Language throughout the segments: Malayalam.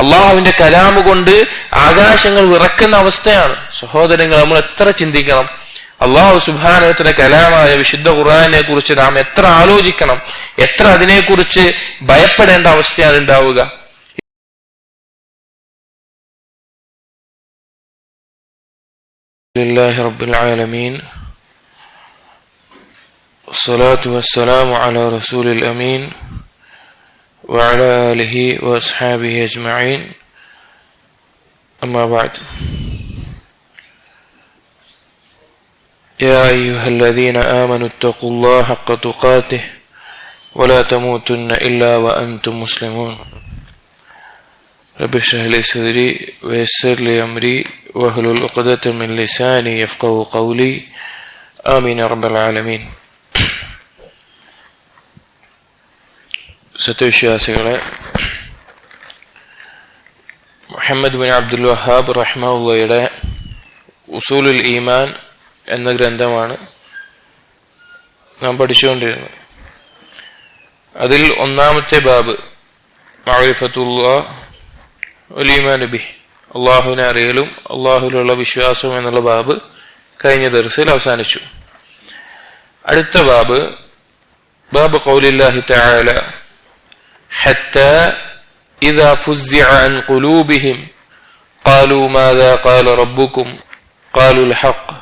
അള്ളാഹുവിന്റെ കലാമ് കൊണ്ട് ആകാശങ്ങൾ വിറക്കുന്ന അവസ്ഥയാണ്. സഹോദരങ്ങൾ, നമ്മൾ എത്ര ചിന്തിക്കണം. അള്ളാഹു സുബ്ഹാനഹു വ തആല കലാമായ വിശുദ്ധ ഖുർആനെ കുറിച്ച് നാം എത്ര ആലോചിക്കണം, എത്ര അതിനെക്കുറിച്ച് ഭയപ്പെടേണ്ട അവസ്ഥയാണ് ഉണ്ടാവുക. لله رب العالمين والصلاة والسلام على رسول الأمين وعلى آله وأصحابه أجمعين أما بعد يا أيها الذين آمنوا اتقوا الله حق تقاته ولا تموتن إلا وأنتم مسلمون رب اشرح لي صدري ويسر لي أمري واحلل عقدة من لساني يفقهوا قولي آمين يا رب العالمين. സത്യവിശ്വാസികളെ, മുഹമ്മദ് ബിൻ അബ്ദുൽ വഹാബ് റഹിമഹുള്ളയുടെ ഉസൂലുൽ ഈമാൻ എന്ന ഗ്രന്ഥമാണ് നാം പഠിച്ചുകൊണ്ടിരുന്നത്. അതിൽ ഒന്നാമത്തെ ബാബ് മഅരിഫത്തുല്ലാഹ് വൽ ഈമാൻ ബിഹി, അള്ളാഹുവിനെ അറിയലും അള്ളാഹുവിലുള്ള വിശ്വാസവും എന്നുള്ള ബാബ് കഴിഞ്ഞ ദർസിൽ അവസാനിച്ചു. അടുത്ത ബാബ് ബാബ് ഖൗലില്ലാഹി തആല ഹത്താ ഇദാ ഫുസ്സിഅ അൻ ഖുലൂബിഹിം ഖാലൂ മാദാ ഖാല റബ്ബുക്കും ഖാലുൽ ഹഖ്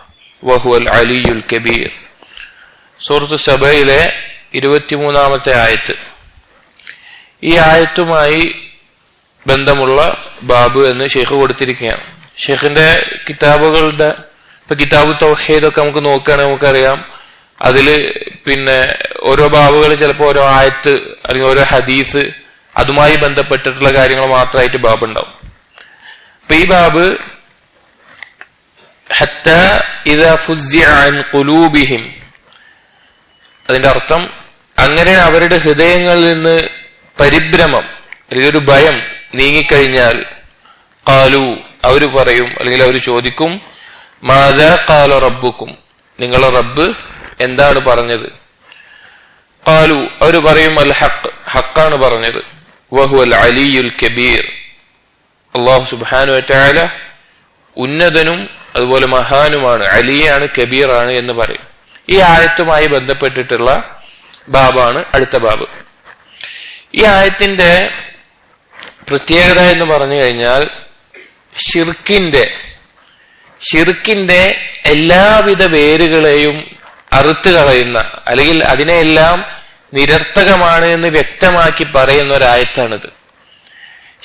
വഹുവൽ അലിയുൽ കബീർ. സൂറത്ത് സബയിലെ 23-ാമത്തെ ആയത്ത്. ഈ ആയത്തുമായി ബന്ധമുള്ള ബാബ് എന്ന് ഷെയ്ഖ് കൊടുത്തിരിക്കുകയാണ്. ഷെയ്ഖിന്റെ കിതാബുകളുടെ ഇപ്പൊ കിതാബ് തൗഹീദ് ഒക്കെ നമുക്ക് നോക്കുകയാണെങ്കിൽ നമുക്കറിയാം, അതില് പിന്നെ ഓരോ ബാബുകൾ ചിലപ്പോൾ ഓരോ ആയത്ത് അല്ലെങ്കിൽ ഓരോ ഹദീസ് അതുമായി ബന്ധപ്പെട്ടിട്ടുള്ള കാര്യങ്ങൾ മാത്രമായിട്ട് ബാബ് ഉണ്ടാവും. അപ്പൊ ഈ ബാബ് ഹത്താ ഇദാ ഫുസ്സിഅ അൻ ഖുലൂബിഹിം, അതിന്റെ അർത്ഥം അങ്ങനെ അവരുടെ ഹൃദയങ്ങളിൽ നിന്ന് പരിഭ്രമം അല്ലെങ്കിൽ ഒരു ഭയം നീങ്ങിക്കഴിഞ്ഞാൽ ഖാലു, അവർ പറയും അല്ലെങ്കിൽ അവർ ചോദിക്കും, മാദാ ഖാല റബ്ബുക്കും, നിങ്ങളുടെ റബ്ബ് എന്താണ് പറഞ്ഞത്. ഖാലു, അവർ പറയും അൽ ഹഖ്, ഹഖാണ് പറഞ്ഞത്. വഹുവൽ അലിയുൽ കബീർ, അല്ലാഹു സുബ്ഹാനഹു വ തആല ഉന്നതനും അതുപോലെ മഹാനുമാണ്, അലിയാണ്, കബീറാണ് എന്ന് പറയും. ഈ ആയത്തുമായി ബന്ധപ്പെട്ടിട്ടുള്ള ബാബാണ് അടുത്ത ബാബ്. ഈ ആയത്തിന്റെ പ്രത്യേകത എന്ന് പറഞ്ഞു കഴിഞ്ഞാൽ ഷിർക്കിന്റെ എല്ലാവിധ വേരുകളെയും അറുത്ത് കളയുന്ന അല്ലെങ്കിൽ അതിനെല്ലാം നിരർത്ഥകമാണ് എന്ന് വ്യക്തമാക്കി പറയുന്ന ഒരായത്താണിത്.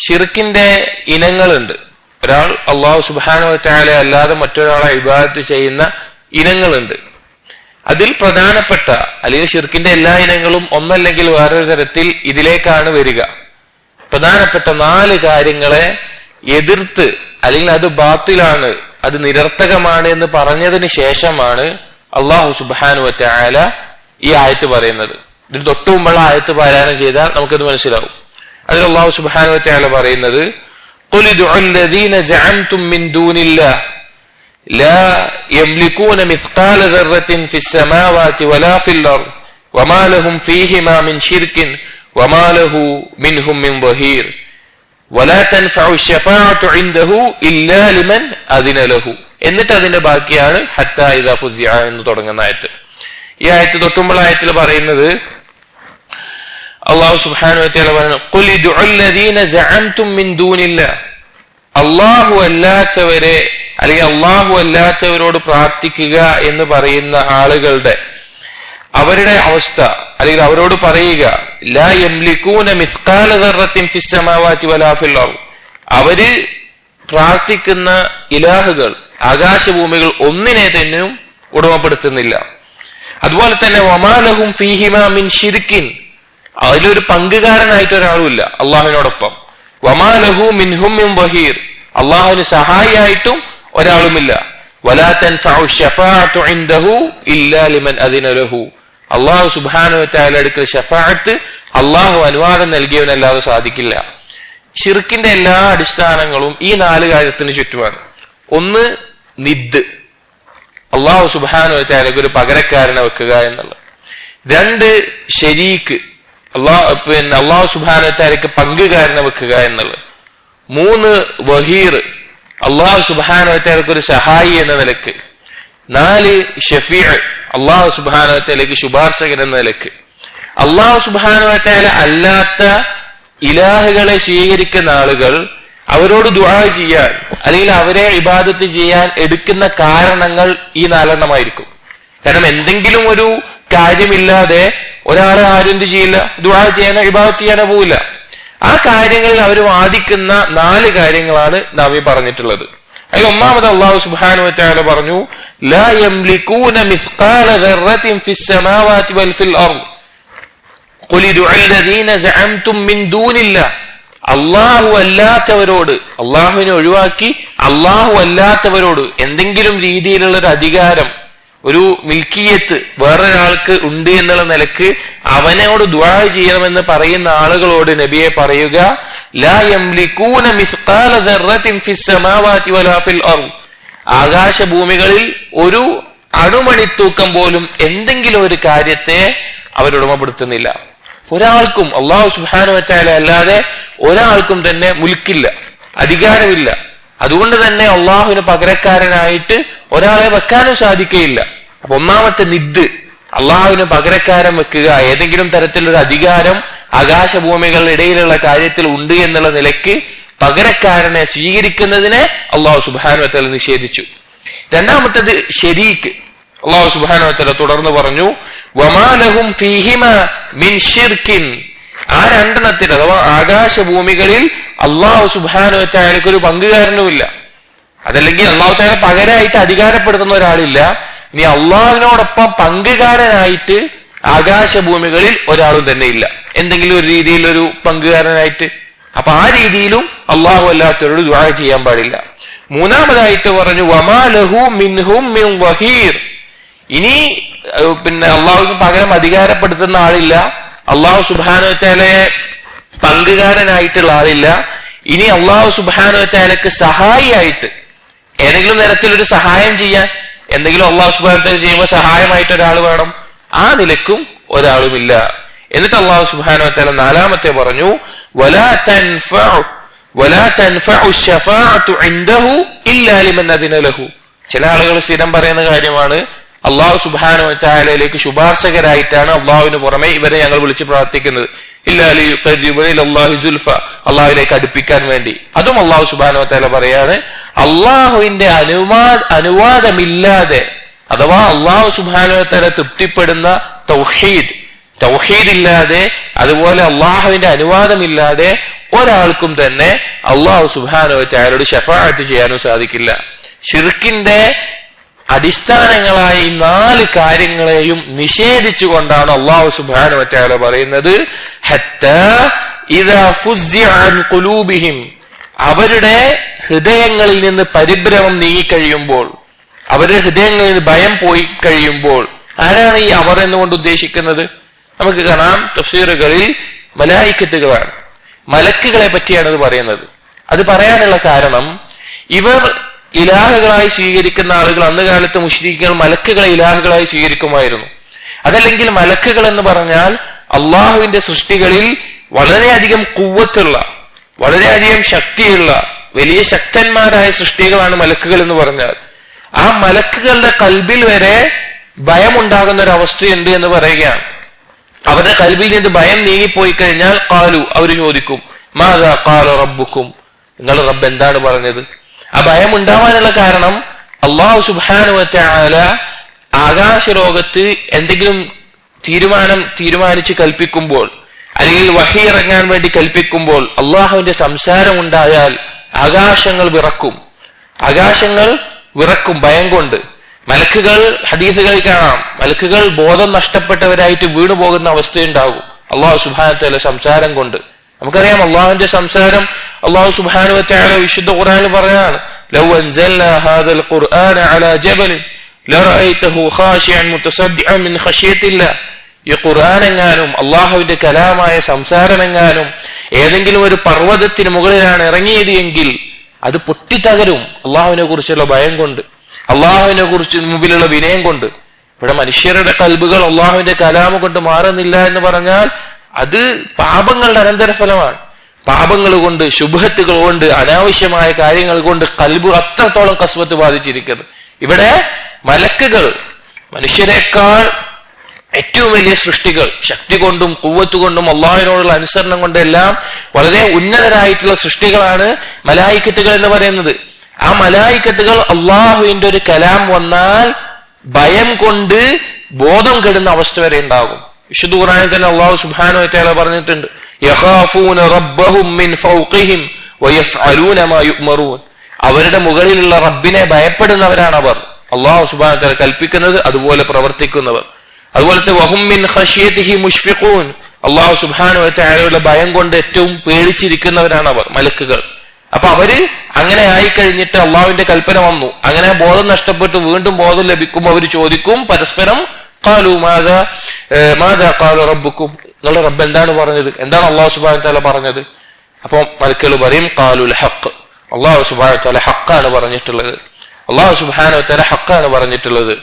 ഷിർക്കിന്റെ ഇനങ്ങളുണ്ട്. ഒരാൾ അല്ലാഹു സുബ്ഹാനഹു വ തആല അല്ലാതെ മറ്റൊരാളെ ഇബാദത്ത് ചെയ്യുന്ന ഇനങ്ങളുണ്ട്. അതിൽ പ്രധാനപ്പെട്ട അല്ലെങ്കിൽ ഷിർക്കിന്റെ എല്ലാ ഇനങ്ങളും ഒന്നല്ലെങ്കിൽ വേറൊരു തരത്തിൽ ഇതിലേക്കാണ് വരിക. പ്രധാനപ്പെട്ട 4 കാര്യങ്ങളെ എതിർത്ത് അല്ലെങ്കിൽ അത് ബാത്തിലാണ്, അത് നിരർത്ഥകമാണ് എന്ന് പറഞ്ഞതിന് ശേഷമാണ് അല്ലാഹു സുബ്ഹാനഹു വ തആല ഈ ആയത്ത് പറയുന്നത്. ഇതിൽ തൊട്ടു മുമ്പുള്ള ആയത്ത് പാരായണം ചെയ്താൽ നമുക്കത് മനസ്സിലാവും. അതിൽ അല്ലാഹു സുബ്ഹാനഹു വ തആല പറയുന്നത് ഖുൽ ഉദ്ഉൽ ലദീന സഅംതും മിൻ ദൂനില്ലാഹ് ലാ യംലികൂന മിസ്ഖാല ദർറത്തിൻ ഫിസ് സമാവാതി വലാ ഫിൽ അർദ് വമാ ലഹും ഫീഹിമാ മിൻ ശിർകിൻ വമാ ലഹു മിൻഹും മിൻ ദഹീർ വലാ തൻഫഉ ശഫാഅതു ഇൻദഹു ഇല്ലാ ലിമൻ അദിന ലഹു. എന്നിട്ട് അതിന്റെ ബാക്കിയാണ് ഹത്താ ഇദാ ഫുസിഅ എന്ന് തുടങ്ങുന്ന ആയത്ത്. ഈ ആയത്ത് തൊട്ടുമുള്ള ആയത്തിൽ പറയുന്നത് അല്ലാഹു സുബ്ഹാനഹു വ തആല പറയുന്നു ഖുൽ ഉദ്ഉൽ ലദീന സഅംതും മിൻ ദൂനില്ലാഹ്, അല്ലാഹു അല്ലാത്തവരെ അല്ലെങ്കിൽ അല്ലാഹു അല്ലാത്തവരോട് പ്രാർത്ഥിക്കുക എന്ന് പറയുന്ന ആളുകളുടെ അവരുടെ അവസ്ഥ അല്ലെങ്കിൽ അവരോട് പറയുക ലാ യംലികൂന മിസ്ഖാല ദർറത്തിൻ ഫിസ് സമാവാതി വലാ ഫിൽ അർദ്, അവര് പ്രാർത്ഥിക്കുന്ന ഇലാഹുകൾ ആകാശഭൂമികൾ ഒന്നിനെ തന്നെ ഉടമപ്പെടുത്തുന്നില്ല. അതുപോലെ തന്നെ വമാ ലഹും ഫീഹിമാ മിൻ ശിർകിൻ, അതിലൊരു പങ്കുകാരനായിട്ട് ഒരാളുമില്ല അള്ളാഹുവിനോടൊപ്പം. വമാ ലഹു മിൻഹും മിൻ ദഹീർ, അള്ളാഹുവിന് സഹായിയായിട്ടും ഒരാളുമില്ല. വലാ തൻഫഉ ശഫാഅതു ഇൻദഹു ഇല്ലാ ലിമൻ അദിന ലഹു, അള്ളാഹു സുബ്ഹാനഹു വ തആല അടുക്കൽ ശഫാഅത്ത് അള്ളാഹു അനുവാദം നൽകിയവനല്ലാതെ സാധിക്കില്ല. ശിർക്കിന്റെ എല്ലാ അടിസ്ഥാനങ്ങളും ഈ 4 കാര്യത്തിന് ചുറ്റുമാണ്. ഒന്ന് നിദ്, അള്ളാഹു സുബ്ഹാനഹു വ തആലയ്ക്ക് ഒരു പകരക്കാരനെ വെക്കുക എന്നുള്ളത്. 2 ശരീക്ക്, അള്ളാഹു സുബ്ഹാനഹു വ തആലയ്ക്ക് പങ്കുകാരനെ വെക്കുക എന്നുള്ളത്. 3 വഹീർ അള്ളാഹു സുബ്ഹാനഹു വ തആലക്ക് ഒരു സഹായി എന്ന നിലക്ക്, 4 ഷഫീഅ് അള്ളാഹു സുബ്ഹാനഹു വ തആലക്ക് ശുപാർശകൻ എന്ന നിലക്ക്. അള്ളാഹു സുബ്ഹാനഹു വ തആല അല്ലാത്ത ഇലാഹുകളെ സ്വീകരിക്കുന്ന ആളുകൾ അവരോട് ദുആ ചെയ്യാൻ അല്ലെങ്കിൽ അവരെ ഇബാദത്ത് ചെയ്യാൻ എടുക്കുന്ന കാരണങ്ങൾ ഈ 4 എണ്ണമായിരിക്കും. കാരണം എന്തെങ്കിലും ഒരു കാര്യമില്ലാതെ ഒരാളെ ആരും എന്ത് ചെയ്യില്ല, ദുആ ചെയ്യാനോ ഇബാദത്ത് ചെയ്യാനോ പോവില്ല. ആ കാര്യങ്ങളിൽ അവർ വാദിക്കുന്ന 4 കാര്യങ്ങളാണ് നാം ഈ പറഞ്ഞിട്ടുള്ളത്. അതിൽ ഒന്നാമത് അല്ലാഹു സുബ്ഹാനഹു വ തആല പറഞ്ഞു, ലാ യംലികൂന മിസ്ഖാല ദർറത്തിൻ ഫിസ് സമാവാതി വൽ ഫിൽ അർദ് ഖുൽ ദുഅൽ ലദീന സഅംതും മിൻ ദൂനില്ലാഹ്. അല്ലാഹു അല്ലാത്തവരോട്, അല്ലാഹുവിനെ ഒഴിവാക്കി അല്ലാഹു അല്ലാത്തവരോട് എന്തെങ്കിലും രീതിയിലുള്ള ഒരു അധികാരം, ഒരു മിൽക്കിയത്ത് വേറൊരാൾക്ക് ഉണ്ട് എന്നുള്ള നിലക്ക് അവനോട് ദുആ ചെയ്യണമെന്ന് പറയുന്ന ആളുകളോട് നബിയെ പറയുക, ലാ യംലികൂന മിസ്ഖാല ദർറത്തിൻ ഫിസ് സമാവാതി വലാ ഫിൽ അർദ്. ആകാശഭൂമികളിൽ ഒരു അണുമണിത്തൂക്കം പോലും എന്തെങ്കിലും ഒരു കാര്യത്തെ അവരുടമപ്പെടുത്തുന്നില്ല. ഒരാൾക്കും അല്ലാഹു സുബ്ഹാനഹു വ തആല അല്ലാതെ ഒരാൾക്കും തന്നെ മുൽക്കില്ല, അധികാരമില്ല. അതുകൊണ്ട് തന്നെ അള്ളാഹുവിന് പകരക്കാരനായിട്ട് ഒരാളെ വെക്കാനും സാധിക്കുകയില്ല. അപ്പൊ ഒന്നാമത്തെ നിദ്, അള്ളാഹുവിന് പകരക്കാരൻ വെക്കുക, ഏതെങ്കിലും തരത്തിലൊരു അധികാരം ആകാശഭൂമികളുടെ ഇടയിലുള്ള കാര്യത്തിൽ ഉണ്ട് എന്നുള്ള നിലയ്ക്ക് പകരക്കാരനെ സ്വീകരിക്കുന്നതിനെ അള്ളാഹു സുബ്ഹാനഹു വ തആല നിഷേധിച്ചു. രണ്ടാമത്തത് ശരീക്ക്. അള്ളാഹു സുബ്ഹാനഹു വ തആല തുടർന്ന് പറഞ്ഞു, വമാ ലഹും ഫീഹിമാ മിൻ ശിർക്കിൻ. ആ 2 എണ്ണത്തിൽ അഥവാ ആകാശഭൂമികളിൽ അള്ളാഹു സുബ്ഹാനഹു വ തആലയ്ക്ക് ഒരു പങ്കുകാരനുമില്ല. അതല്ലെങ്കിൽ അള്ളാഹു തആല പകരമായിട്ട് അധികാരപ്പെടുത്തുന്ന ഒരാളില്ല. ഇനി അള്ളാഹുവിനോടൊപ്പം പങ്കുകാരനായിട്ട് ആകാശഭൂമികളിൽ ഒരാളും തന്നെ ഇല്ല, എന്തെങ്കിലും ഒരു രീതിയിൽ ഒരു പങ്കുകാരനായിട്ട്. അപ്പൊ ആ രീതിയിലും അള്ളാഹു അല്ലാത്തവരോട് ദുആ ചെയ്യാൻ പാടില്ല. മൂന്നാമതായിട്ട് പറഞ്ഞു, വമാ ലഹു മിൻഹും മിൻ വഹീർ. ഇനി അള്ളാഹുവിന് പകരം അധികാരപ്പെടുത്തുന്ന ആളില്ല, അള്ളാഹു സുബ്ഹാനഹു വ തആലയെ പങ്കുകാരനായിട്ടുള്ള ആളില്ല. ഇനി അള്ളാഹു സുബ്ഹാനഹു വ തആലക്ക് സഹായിയായിട്ട് ഏതെങ്കിലും തരത്തിലൊരു സഹായം ചെയ്യാൻ, എന്തെങ്കിലും അള്ളാഹു സുബ്ഹാനഹു വ തആല ചെയ്യുമ്പോൾ സഹായമായിട്ട് ഒരാൾ വേണം, ആ നിലക്കും ഒരാളുമില്ല. എന്നിട്ട് അള്ളാഹു സുബ്ഹാനഹു വ തആല നാലാമത്തെ പറഞ്ഞു, വലാ തൻഫഉ ശഫാഅതു ഇൻദഹു ഇല്ലാ ലിമൻ അദിന ലഹു. ചില ആളുകൾ സ്ഥിരം പറയുന്ന കാര്യമാണ്, അള്ളാഹു സുബ്ഹാനഹു വ തആലയിലേക്ക് ശുപാർശകരായിട്ടാണ് അള്ളാഹുവിന് പുറമെ ഇവരെ ഞങ്ങൾ വിളിച്ച് പ്രാർത്ഥിക്കുന്നത്, ഇല്ലാ ലിയുഖർരിബുന ഇലല്ലാഹി സുൽഫ, അള്ളാഹുവിലേക്ക് അടുപ്പിക്കാൻ വേണ്ടി. അതും അള്ളാഹു സുബ്ഹാനഹു വ തആല പറയാണ്, അള്ളാഹുവിന്റെ അനുവാദമില്ലാതെ അഥവാ അള്ളാഹു സുബ്ഹാനഹു വ തആല തൃപ്തിപ്പെടുന്ന തൗഹീദ് ഇല്ലാതെ, അതുപോലെ അള്ളാഹുവിന്റെ അനുവാദമില്ലാതെ ഒരാൾക്കും തന്നെ അള്ളാഹു സുബ്ഹാനഹു വ തആലയോട് ശഫാഅത്ത് ചെയ്യാനും സാധിക്കില്ല. ശിർക്കിന്റെ അടിസ്ഥാനങ്ങളായ ഈ 4 കാര്യങ്ങളെയും നിഷേധിച്ചുകൊണ്ടാണ് അള്ളാഹു സുബ്ഹാനഹു വ തആല പറയുന്നത്, ഹത്താ ഇദാ ഫുസ്സിഅ അൻ ഖുലൂബിഹിം. അവരുടെ ഹൃദയങ്ങളിൽ നിന്ന് പരിഭ്രമം നീങ്ങിക്കഴിയുമ്പോൾ, അവരുടെ ഹൃദയങ്ങളിൽ നിന്ന് ഭയം പോയി കഴിയുമ്പോൾ. ആരാണ് ഈ അവർ എന്നുകൊണ്ട് ഉദ്ദേശിക്കുന്നത്? നമുക്ക് കാണാം തഫ്സീറുകളിൽ മലായിക്കത്തുകളാണ്, മലക്കുകളെ പറ്റിയാണ് ഇത് പറയുന്നത്. അത് പറയാനുള്ള കാരണം, ഇവർ ഇലാഹുകളായി സ്വീകരിക്കുന്ന ആളുകൾ അന്ന് കാലത്ത് മുശ്രിക്കുകൾ മലക്കുകളെ ഇലാഹുകളായി സ്വീകരിക്കുമായിരുന്നു. അതല്ലെങ്കിൽ മലക്കുകൾ എന്ന് പറഞ്ഞാൽ അള്ളാഹുവിന്റെ സൃഷ്ടികളിൽ വളരെയധികം ഖുവ്വത്തുള്ള, വളരെയധികം ശക്തിയുള്ള വലിയ ശക്തന്മാരായ സൃഷ്ടികളാണ് മലക്കുകൾ എന്ന് പറഞ്ഞാൽ. ആ മലക്കുകളുടെ കൽബിൽ വരെ ഭയമുണ്ടാകുന്ന ഒരു അവസ്ഥയുണ്ട് എന്ന് പറയുകയാണ്. അവരുടെ കൽബിൽ നിന്ന് ഭയം നീങ്ങിപ്പോയി കഴിഞ്ഞാൽ ഖാലു, അവർ ചോദിക്കും, മാദാ ഖാല റബ്ബുക്കും, നിങ്ങളുടെ റബ്ബ് എന്താണ് പറഞ്ഞത്? ആ ഭയം ഉണ്ടാവാനുള്ള കാരണം, അല്ലാഹു സുബ്ഹാനഹു വ തആല ആകാശലോകത്ത് എന്തെങ്കിലും തീരുമാനിച്ച് കൽപ്പിക്കുമ്പോൾ, അല്ലെങ്കിൽ വഹി ഇറങ്ങാൻ വേണ്ടി കൽപ്പിക്കുമ്പോൾ അള്ളാഹുവിന്റെ സംസാരം ഉണ്ടായാൽ ആകാശങ്ങൾ വിറക്കും ഭയം കൊണ്ട്. മലക്കുകൾ, ഹദീസുകളിൽ കാണാം, മലക്കുകൾ ബോധം നഷ്ടപ്പെട്ടവരായിട്ട് വീണു പോകുന്ന അവസ്ഥയുണ്ടാകും അള്ളാഹു സുബ്ഹാനഹു വ തആല സംസാരം കൊണ്ട്. നമുക്കറിയാം അള്ളാഹുവിന്റെ സംസാരം അള്ളാഹു സുബ്ഹാനഹു വ തആല വിശുദ്ധ ഖുർആനിൽ പറയാണ്, ലൗ അൻസൽനാ ഹാദൽ ഖുർആന അലാ ജബലിൻ ലറഅയ്തഹു ഖാശിഅൻ മുതസദ്ദിഅൻ മിൻ ഖശിയത്തില്ലാഹ്. ഈ ഖുർആൻ എങ്ങാനും അള്ളാഹുവിന്റെ കലാമായ സംസാരമെങ്ങാനും ഏതെങ്കിലും ഒരു പർവ്വതത്തിന് മുകളിലാണ് ഇറങ്ങിയത് എങ്കിൽ അത് പൊട്ടിത്തകരും അള്ളാഹുവിനെ കുറിച്ചുള്ള ഭയം കൊണ്ട്, അള്ളാഹുവിനെ കുറിച്ച് മുമ്പിലുള്ള വിനയം കൊണ്ട്. ഇവിടെ മനുഷ്യരുടെ കൽബുകൾ അള്ളാഹുവിന്റെ കലാമ കൊണ്ട് മാറുന്നില്ല എന്ന് പറഞ്ഞാൽ അത് പാപങ്ങളുടെ അനന്തരഫലമാണ്. പാപങ്ങൾ കൊണ്ട്, ശുഭത്തുകൾ കൊണ്ട്, അനാവശ്യമായ കാര്യങ്ങൾ കൊണ്ട് കൽബ് അത്രത്തോളം കസ്വത്ത് ബാധിച്ചിരിക്കുന്നത്. ഇവിടെ മലക്കുകൾ മനുഷ്യരെക്കാൾ ഏറ്റവും വലിയ സൃഷ്ടികൾ, ശക്തി കൊണ്ടും കുവ്വത്ത് കൊണ്ടും അള്ളാഹുവിനോടുള്ള അനുസരണം കൊണ്ടെല്ലാം വളരെ ഉന്നതരായിട്ടുള്ള സൃഷ്ടികളാണ് മലായിക്കത്തുകൾ എന്ന് പറയുന്നത്. ആ മലായിക്കത്തുകൾ അള്ളാഹുവിന്റെ ഒരു കലാം വന്നാൽ ഭയം കൊണ്ട് ബോധം കെടുന്ന അവസ്ഥ വരെ ഉണ്ടാകും. വിശുദ്ധ ഖുർആനിൽ തന്നെ അള്ളാഹു സുബ്ഹാനഹു വ തആല പറഞ്ഞിട്ടുണ്ട്, യഖാഫൂന റബ്ബഹും മിൻ ഫൗഖിഹിം വയഫ്അലൂന മാ യുഅ്മറൂൻ. അവരുടെ മുകളിലുള്ള റബ്ബിനെ ഭയപ്പെടുന്നവരാണ് അവർ. അള്ളാഹു സുബ്ഹാനഹു വ തആല കൽപ്പിക്കുന്നത് അതുപോലെ പ്രവർത്തിക്കുന്നവർ. അതുപോലത്തെ വഹും മിൻ ഖശിയതിഹി മുഷ്ഫിഖൂൻ. അള്ളാഹു സുബ്ഹാനഹു വ തആലയുടെ ഭയം കൊണ്ട് ഏറ്റവും പേടിച്ചിരിക്കുന്നവരാണ് അവർ, മലക്കുകൾ. അപ്പൊ അവര് അങ്ങനെ ആയിക്കഴിഞ്ഞിട്ട് അള്ളാഹുവിന്റെ കൽപ്പന വന്നു, അങ്ങനെ ബോധം നഷ്ടപ്പെട്ട് വീണ്ടും ബോധം ലഭിക്കുമ്പോൾ അവർ ചോദിക്കും പരസ്പരം, ഖാലു മാദാ ഖാല റബ്ബുക്കും, നിങ്ങളുടെ റബ്ബ് എന്താണ് പറഞ്ഞത്, എന്താണ് അള്ളാഹു സുബ്ഹാനഹു വ തആല പറഞ്ഞത്? അപ്പൊ മലക്കുകൾ പറയും ഖാലുൽ ഹഖ്, അള്ളാഹു സുബ്ഹാനഹു വ തആല ഹഖാണ് പറഞ്ഞിട്ടുള്ളത്, അള്ളാഹു സുബ്ഹാനഹു വ തആല ഹഖാണ് പറഞ്ഞിട്ടുള്ളത്.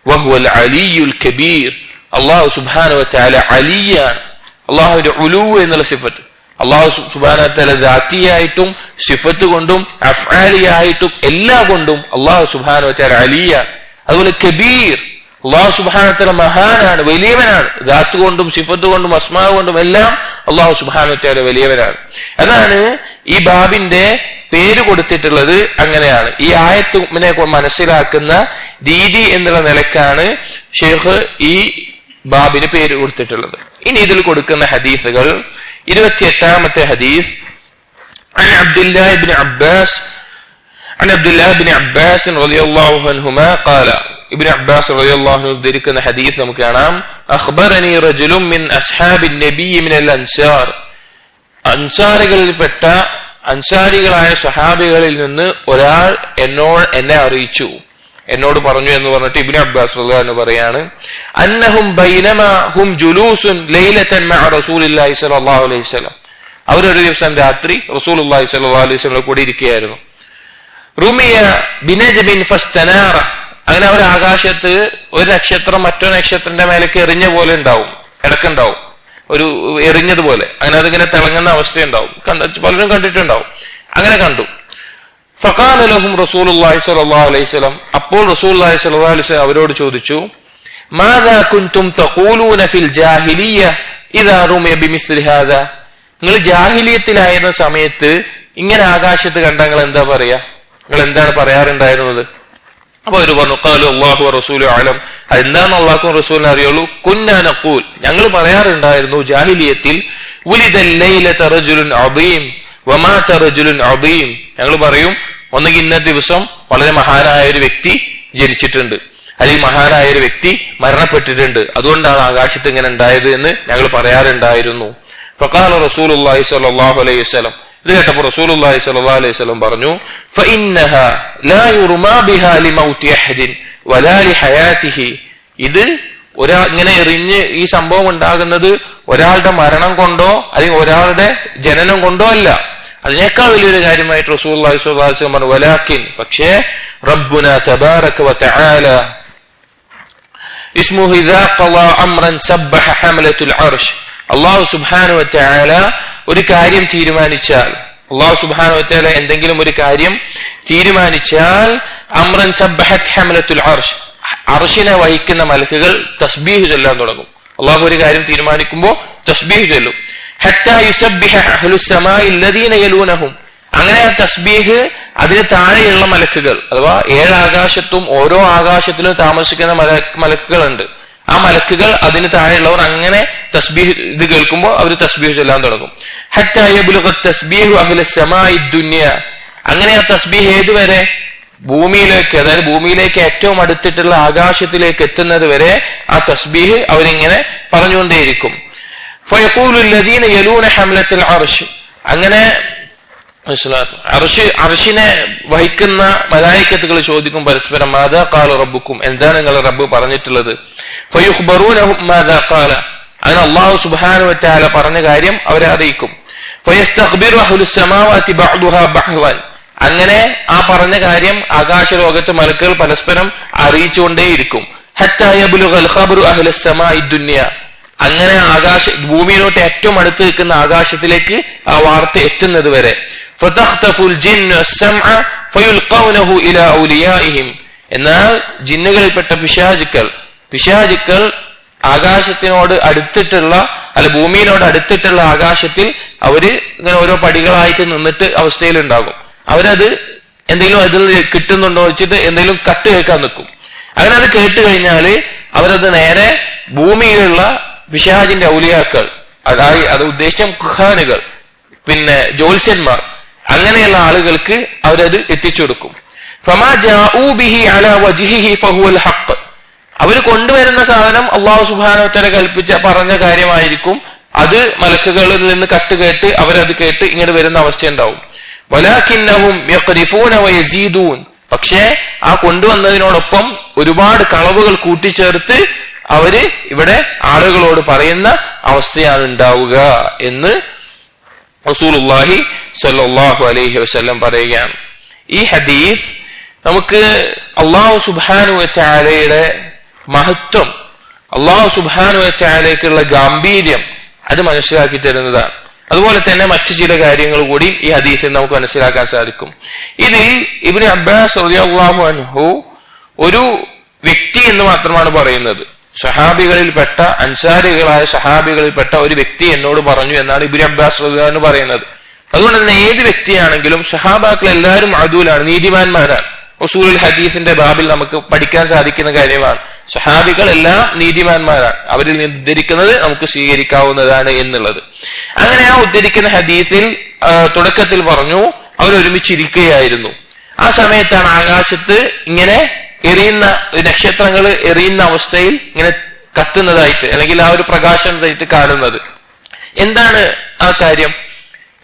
വഹുവൽ അലിയുൽ കബീർ, അള്ളാഹു സുബ്ഹാനഹു വ തആല അലിയാണ്. അള്ളാഹുവിന്റെ ഉലൂ എന്നുള്ള സിഫത്ത്, അള്ളാഹു സുബ്ഹാനഹു വ തആല ദാത്തിയായിട്ടും സിഫത്ത് കൊണ്ടും അഫ്ആലിയായിട്ടും എല്ലാ കൊണ്ടും അള്ളാഹു സുബ്ഹാനഹു വ തആല അലിയാണ്. അതുപോലെ കബീർ, അള്ളാഹു സുബ്ഹാനഹു വ തആല മഹാനാണ്, വലിയവനാണ്. ദാത്ത് കൊണ്ടും സിഫത്ത് കൊണ്ടും അസ്മാ കൊണ്ടും എല്ലാം അള്ളാഹു സുബ്ഹാനഹു വ തആല വലിയവനാണ്. അതാണ് ഈ ബാബിന്റെ പേര് കൊടുത്തിട്ടുള്ളത്. അങ്ങനെയാണ് ഈ ആയത്തിനെ മനസ്സിലാക്കുന്ന രീതി എന്നുള്ള നിലക്കാണ് ഷെയ്ഖ് ഈ ബാബിന് പേര് കൊടുത്തിട്ടുള്ളത്. ഇനി ഇതിൽ കൊടുക്കുന്ന ഹദീസുകൾ, 28ാമത്തെ ഹദീസ്, عن عبد الله بن عباس رضي الله عنهما قال, ഇബ്നു അബ്ബാസ് റളിയല്ലാഹു അൻഹു ഉദ്ധരിക്കുന്ന ഹദീസ് നമുക്ക് കാണാം. അഖ്ബറനി റജുലുൻ മിൻ അസ്ഹാബിൻ നബി മിനൽ അൻസാർ, അൻസാരികളിൽപ്പെട്ട അൻസാരികളായ സഹാബികളിൽ നിന്ന് ഒരാൾ എന്നെ അറിയിച്ചു, എന്നോട് പറഞ്ഞു എന്ന് പറഞ്ഞിട്ട് ഇബ്നു അബ്ബാസ് റളിയല്ലാഹു അൻഹു പറയാണ്, അന്നഹും ബൈനമാ ഹും ജുലൂസുൻ ലൈലതൻ മഅ റസൂലില്ലാഹി സ്വല്ലല്ലാഹു അലൈഹി വസല്ലം, അവരൊരു ദിവസം രാത്രി റസൂലുള്ളാഹി സ്വല്ലല്ലാഹു അലൈഹി വസല്ലം കൂടി ഇരിക്കുകയായിരുന്നു. റുമിയ ബിനജ്മിൻ ഫസ്തനാറ, അങ്ങനെ അവർ ആകാശത്ത് ഒരു നക്ഷത്രം മറ്റൊരു നക്ഷത്രത്തിന്റെ മേലേക്ക് എറിഞ്ഞ പോലെ ഉണ്ടാവും, ഇടക്കുണ്ടാവും, ഒരു എറിഞ്ഞതുപോലെ, അങ്ങനെ അതിങ്ങനെ തിളങ്ങുന്ന അവസ്ഥയുണ്ടാവും. പലരും കണ്ടിട്ടുണ്ടാവും. അങ്ങനെ കണ്ടു. ഫഖാല ലഹും റസൂലുള്ളാഹി സ്വല്ലല്ലാഹു അലൈഹി വസല്ലം, അപ്പോൾ റസൂലുള്ളാഹി സ്വല്ലല്ലാഹു അലൈഹി വസല്ലം അവരോട് ചോദിച്ചു, മാദാ കുൻതും തഖൂലൂന ഫിൽ ജാഹിലിയ്യ ഇദാ റുമിയ ബിമിസ്ലി ഹാദാ, നിങ്ങൾ ജാഹിലിയത്തിലായിരുന്ന സമയത്ത് ഇങ്ങനെ ആകാശത്ത് കണ്ട നിങ്ങൾ എന്താ പറയാ, നിങ്ങൾ എന്താണ് പറയാറുണ്ടായിരുന്നത്? അപ്പൊ അവര് പറഞ്ഞു, ഖാലു അല്ലാഹു വറസൂലു അലം, അതെന്താന്ന് അല്ലാഹുവും റസൂലിനെ അറിയുള്ളൂ. കുന്നാ നഖൂൽ, ഞങ്ങൾ പറയാറുണ്ടായിരുന്നു ജാഹിലിയത്തിൽ, ഉലിദൽ ലൈലത റജുലുൻ അദീം വമാത റജുലുൻ അദീം, ഞങ്ങൾ പറയും ഒന്നുകിൽ ഇന്നത്തെ ദിവസം വളരെ മഹാനായ ഒരു വ്യക്തി ജനിച്ചിട്ടുണ്ട്, അല്ലെങ്കിൽ മഹാനായ ഒരു വ്യക്തി മരണപ്പെട്ടിട്ടുണ്ട്, അതുകൊണ്ടാണ് ആകാശത്ത് ഇങ്ങനെ ഉണ്ടായത് എന്ന് ഞങ്ങൾ പറയാറുണ്ടായിരുന്നു. ഫഖാല റസൂലുള്ളാഹി സ്വല്ലല്ലാഹു അലൈഹി വസല്ലം, ഇത് കേട്ടപ്പോൾ റസൂലുള്ളാഹി സ്വല്ലല്ലാഹു അലൈഹി വസല്ലം പറഞ്ഞു, ഫഇന്നഹാ ലാ യുർമാ ബിഹാ ലിമൗതി അഹദിൻ വലാ ലിഹയാതിഹി, ഇത് ഇങ്ങനെ എറിഞ്ഞ് ഈ സംഭവം ഉണ്ടാകുന്നത് ഒരാളുടെ മരണം കൊണ്ടോ അല്ലെങ്കിൽ ഒരാളുടെ ജനനം കൊണ്ടോ അല്ല, അതിനേക്കാൾ വലിയൊരു കാര്യമായിട്ട് റസൂലുള്ളാഹി സ്വല്ലല്ലാഹു അലൈഹി വസല്ലം പറഞ്ഞു, വലാകിൻ, പക്ഷേ റബ്ബുനാ തബാറക വതആല ഇസ്മുഹു ഇദാ ഖളാ അംറൻ സബ്ബഹ ഹമലത്തുൽ അർശ്, അല്ലാഹു സുബ്ഹാനഹു വ തആല ഒരു കാര്യം തീരുമാനിച്ചാൽ, അല്ലാഹു സുബ്ഹാനഹു വ തആല എന്തെങ്കിലും ഒരു കാര്യം തീരുമാനിച്ചാൽ, അംറൻ സബ്ബഹത് ഹമലത്തുൽ അർശ്, അർശിനെ വഹിക്കുന്ന മലക്കുകൾ തസ്ബീഹ് ചൊല്ലാൻ തുടങ്ങും. അല്ലാഹു ഒരു കാര്യം തീരുമാനിക്കുമ്പോൾ തസ്ബീഹ് ചൊല്ലും. ഹത്താ യുസബ്ബിഹ അഹ്ലുസ് സമാഇ അല്ലദീന യലൂനഹും, അങ്ങനെ ആ തസ്ബീഹ് അതിന് താഴെയുള്ള മലക്കുകൾ, അഥവാ 7 ആകാശത്തും ഓരോ ആകാശത്തിലും താമസിക്കുന്ന മലക്കുകളുണ്ട്, ആ മലക്കുകൾ അതിന് താഴെയുള്ളവർ അങ്ങനെ തസ്ബീഹ് ഇത് കേൾക്കുമ്പോൾ അവർ തസ്ബീഹ് ചൊല്ലാൻ തുടങ്ങും. ഹത്താ യബ്ലുഗ തസ്ബീഹു അഹ്ലസ് സമാഇ ദുനിയ, അങ്ങനെ ആ തസ്ബീഹ് ഏതുവരെ, ഭൂമിയിലേക്ക്, അതായത് ഭൂമിയിലേക്ക് ഏറ്റവും അടുത്തിട്ടുള്ള ആകാശത്തിലേക്ക് എത്തുന്നത് വരെ ആ തസ്ബീഹ് അവരിങ്ങനെ പറഞ്ഞുകൊണ്ടേയിരിക്കും. ഫയഖൂലു അല്ലദീന യലൂന ഹംലത്തുൽ അർശ്, അങ്ങനെ അർശിനെ വഹിക്കുന്ന മലായിക്കത്തുകൾ ചോദിക്കും പരസ്പരം, മാദാ ഖാല റബ്ബുക്കും, എന്താണ് നിങ്ങളുടെ റബ്ബ് പറഞ്ഞിട്ടുള്ളത്? ഫയുഖ്ബറൂനഹും മാദാ ഖാല, അങ്ങനെ അല്ലാഹു സുബ്ഹാനഹു വ തആല പറഞ്ഞ കാര്യം അവരെ അറിയിക്കും. ഫയസ്തഖ്ബിറു അഹ്ലുസ് സമാവാതി ബഅ്ദുഹാ ബഅ്ദൻ, അങ്ങനെ ആ പറഞ്ഞ കാര്യം ആകാശലോകത്ത് മലക്കുകൾ പരസ്പരം അറിയിച്ചുകൊണ്ടേയിരിക്കും. ഹത്താ യബ്ലുഗൽ ഖബ്റു അഹ്ലസ് സമാഇ ദുനിയ, അങ്ങനെ ഭൂമിയിലോട്ട് ഏറ്റവും അടുത്ത് നിൽക്കുന്ന ആകാശത്തിലേക്ക് ആ വാർത്ത എത്തുന്നത് വരെ. എന്നാൽ ജിന്നുകളിൽപ്പെട്ട പിശാചുക്കൾ ആകാശത്തിനോട് അടുത്തിട്ടുള്ള ഭൂമിയിനോട് അടുത്തിട്ടുള്ള ആകാശത്തിൽ അവര് ഇങ്ങനെ ഓരോ പടികളായിട്ട് നിന്നിട്ട് അവസ്ഥയിലുണ്ടാകും. അവരത് എന്തെങ്കിലും അതിൽ കിട്ടുന്നുണ്ടോ വെച്ചിട്ട് എന്തെങ്കിലും കട്ട് കേൾക്കാൻ നിൽക്കും. അങ്ങനെ അത് കേട്ട് കഴിഞ്ഞാല് അവരത് നേരെ ഭൂമിയിലുള്ള പിശാചിന്റെ ഔലിയാക്കൾ, അതായത് അത് ഉദ്ദേശിച്ച കുഹാനുകൾ, പിന്നെ ജ്യോത്സ്യന്മാർ, അങ്ങനെയുള്ള ആളുകൾക്ക് അവരത് എത്തിച്ചു കൊടുക്കും. അവര് കൊണ്ടുവരുന്ന സാധനം അള്ളാഹു സുബ്ഹാനഹു വ തആല കൽപ്പിച്ച പറഞ്ഞ കാര്യമായിരിക്കും. അത് മലക്കുകളിൽ നിന്ന് കട്ട് കേട്ട് അവരത് കേട്ട് ഇങ്ങനെ വരുന്ന അവസ്ഥ ഉണ്ടാവും. വലാകിന്നഹും യഖ്രിഫൂന വയസീദൂൻ. പക്ഷേ ആ കൊണ്ടുവന്നതിനോടൊപ്പം ഒരുപാട് കളവുകൾ കൂട്ടിച്ചേർത്ത് അവര് ഇവിടെ ആളുകളോട് പറയുന്ന അവസ്ഥയാണ് ഉണ്ടാവുക എന്ന് റസൂലുള്ളാഹി സ്വല്ലല്ലാഹു അലൈഹി വസല്ലം പറയുകയാണ്. ഈ ഹദീസ് നമുക്ക് അല്ലാഹു സുബ്ഹാനഹു വ തആലയുടെ മഹത്വം, അല്ലാഹു സുബ്ഹാനഹു വ തആലയ്ക്കുള്ള ഗാംഭീര്യം അത് മനസ്സിലാക്കി തരുന്നതാണ്. അതുപോലെ തന്നെ മറ്റു ചില കാര്യങ്ങൾ കൂടി ഈ ഹദീസിൽ നമുക്ക് മനസ്സിലാക്കാൻ സാധിക്കും. ഇതിൽ ഇബ്നു അബ്ബാസ് റളിയല്ലാഹു അൻഹു ഒരു വ്യക്തി എന്ന് മാത്രമാണ് പറയുന്നത്. സഹാബികളിൽപ്പെട്ട അൻസാരികളായ സഹാബികളിൽപ്പെട്ട ഒരു വ്യക്തി എന്നോട് പറഞ്ഞു എന്നാണ് ഇബ്നു അബ്ബാസ് റളിയല്ലാഹു അൻഹു പറയുന്നത്. അതുകൊണ്ട് തന്നെ ഏത് വ്യക്തിയാണെങ്കിലും സഹാബാക്കൾ എല്ലാവരും അദൂലാണ്, നീതിമാന്മാരാണ്. ഉസൂലുൽ ഹദീസിന്റെ ബാബിൽ നമുക്ക് പഠിക്കാൻ സാധിക്കുന്ന കാര്യമാണ്. സഹാബികൾ എല്ലാം നീതിമാന്മാരാണ്, അവരിൽ നിന്ന് ഉദ്ധരിക്കുന്നത് നമുക്ക് സ്വീകരിക്കാവുന്നതാണ് എന്നുള്ളത്. അങ്ങനെ ആ ഉദ്ധരിക്കുന്ന ഹദീസിൽ തുടക്കത്തിൽ പറഞ്ഞു അവരൊരുമിച്ചിരിക്കുകയായിരുന്നു. ആ സമയത്താണ് ആകാശത്ത് ഇങ്ങനെ എറിയുന്ന നക്ഷത്രങ്ങൾ എറിയുന്ന അവസ്ഥയിൽ ഇങ്ങനെ കത്തുന്നതായിട്ട് അല്ലെങ്കിൽ ആ ഒരു പ്രകാശനതായിട്ട് കാണുന്നത്. എന്താണ് ആ കാര്യം?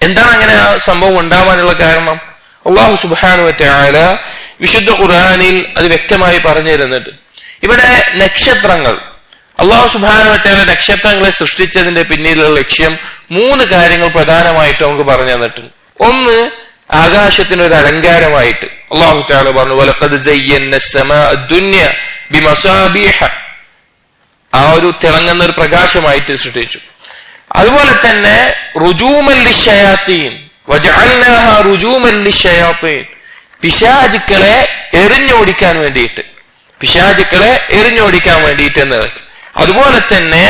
എന്താണ് അങ്ങനെ ആ സംഭവം ഉണ്ടാവാനുള്ള കാരണം? അല്ലാഹു സുബ്ഹാനഹു വ തആല വിശുദ്ധ ഖുർആനിൽ അത് വ്യക്തമായി പറഞ്ഞു തരുന്നുണ്ട്. ഇവിടെ നക്ഷത്രങ്ങൾ, അല്ലാഹു സുബ്ഹാനഹു വ തആല നക്ഷത്രങ്ങളെ സൃഷ്ടിച്ചതിന്റെ പിന്നിലുള്ള ലക്ഷ്യം 3 കാര്യങ്ങൾ പ്രധാനമായിട്ട് നമുക്ക് പറഞ്ഞു തന്നിട്ടുണ്ട്. ഒന്ന്, ആകാശത്തിനൊരു അലങ്കാരമായിട്ട് അല്ലാഹു തആല പറഞ്ഞു വലഖദ് സയ്യന്ന അസ്സമാഅ അദ്ദുനിയ ബിമസാബിഹ, ആ ഒരു തിളങ്ങുന്ന ഒരു പ്രകാശമായിട്ട് സൃഷ്ടിച്ചു. അതുപോലെ തന്നെ റുജൂമൻ ലിശ്ശയാത്തീൻ വജഅൽനാഹാ റുജൂമൻ ലിശ്ശയാത്തീൻ, പിശാചുക്കളെ എറിഞ്ഞോടിക്കാൻ വേണ്ടിയിട്ട് എന്ന്. അതുപോലെ തന്നെ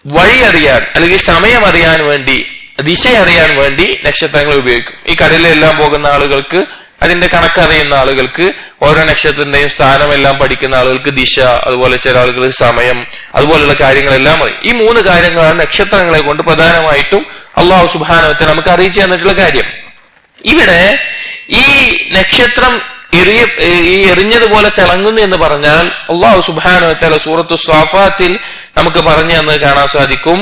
വഴി അറിയാൻ അല്ലെങ്കിൽ സമയം അറിയാൻ വേണ്ടി, ദിശ അറിയാൻ വേണ്ടി നക്ഷത്രങ്ങൾ ഉപയോഗിക്കും. ഈ കടലിലെല്ലാം പോകുന്ന ആളുകൾക്ക്, അതിന്റെ കണക്കറിയുന്ന ആളുകൾക്ക്, ഓരോ നക്ഷത്രത്തിന്റെയും സ്ഥാനമെല്ലാം പഠിക്കുന്ന ആളുകൾക്ക് ദിശ, അതുപോലെ ചില ആളുകൾക്ക് സമയം, അതുപോലുള്ള കാര്യങ്ങളെല്ലാം അറിയും. ഈ 3 കാര്യങ്ങളാണ് നക്ഷത്രങ്ങളെ കൊണ്ട് പ്രധാനമായിട്ടും അല്ലാഹു സുബ്ഹാനഹു വ തആല നമുക്ക് അറിയിച്ചു തന്നിട്ടുള്ള കാര്യം. ഇവിടെ ഈ നക്ഷത്രം എറിഞ്ഞതുപോലെ തിളങ്ങുന്നു എന്ന് പറഞ്ഞാൽ അല്ലാഹു സുബ്ഹാനഹു വ തആല സൂറത്തു സ്വാഫാത്തിൽ നമുക്ക് പറഞ്ഞു തന്ന് കാണാൻ സാധിക്കും.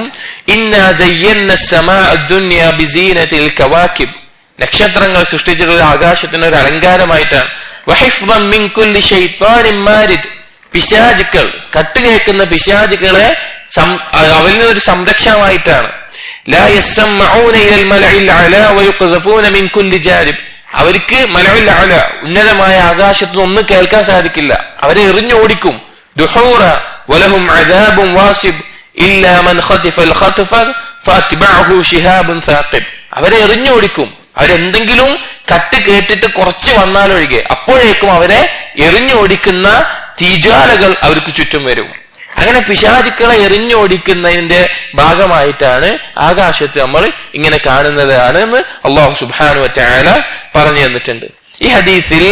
ഇന്നാ സയ്യന്ന അസ്സമാഅ അദ്ദുനിയ ബിസീനതിൽ കവാകിബ്, നക്ഷത്രങ്ങൾ സൃഷ്ടിച്ചിട്ടുള്ള ആകാശത്തിന് ഒരു അലങ്കാരമായിട്ടാണ്. വഹിഫ്ദൻ മിൻ കുല്ലി ശൈത്താനിൻ മാരിദ്, പിശാചുക്കൾ, കട്ടുകേൾക്കുന്ന പിശാചുക്കളെ അവരിൽ നിന്നൊരു സംരക്ഷണമായിട്ടാണ്. ലാ യസ്മഊന ഇലൽ മലഇൽ അലാ വയുഖ്ദഫൂന മിൻ കുല്ലി ജാനിബ്, അവർക്ക് മലഇൽ അല, ഉന്നതമായ ആകാശത്ത് ഒന്നും കേൾക്കാൻ സാധിക്കില്ല, അവരെ എറിഞ്ഞോടിക്കും. ദുഹൂറ വലഹും അദാബുൻ വാസിബ് ഇല്ലാ മൻ ഖതിഫൽ ഖത്ഫ ഫഅത്ബഅഹു ശിഹാബുൻ സാഖിബ്, അവരെ എറിഞ്ഞോടിക്കും. അവരെന്തെങ്കിലും കട്ട് കേട്ടിട്ട് കുറച്ച് വന്നാലൊഴികെ അപ്പോഴേക്കും അവരെ എറിഞ്ഞോടിക്കുന്ന തീജ്വാലകൾ അവർക്ക് ചുറ്റും വരും. അങ്ങനെ പിശാചുക്കളെ എറിഞ്ഞോടിക്കുന്നതിന്റെ ഭാഗമായിട്ടാണ് ആകാശത്ത് നമ്മൾ ഇങ്ങനെ കാണുന്നതാണ് എന്ന് അല്ലാഹു സുബ്ഹാനഹു വ തആല പറഞ്ഞു തന്നിട്ടുണ്ട്. ഈ ഹദീസിൽ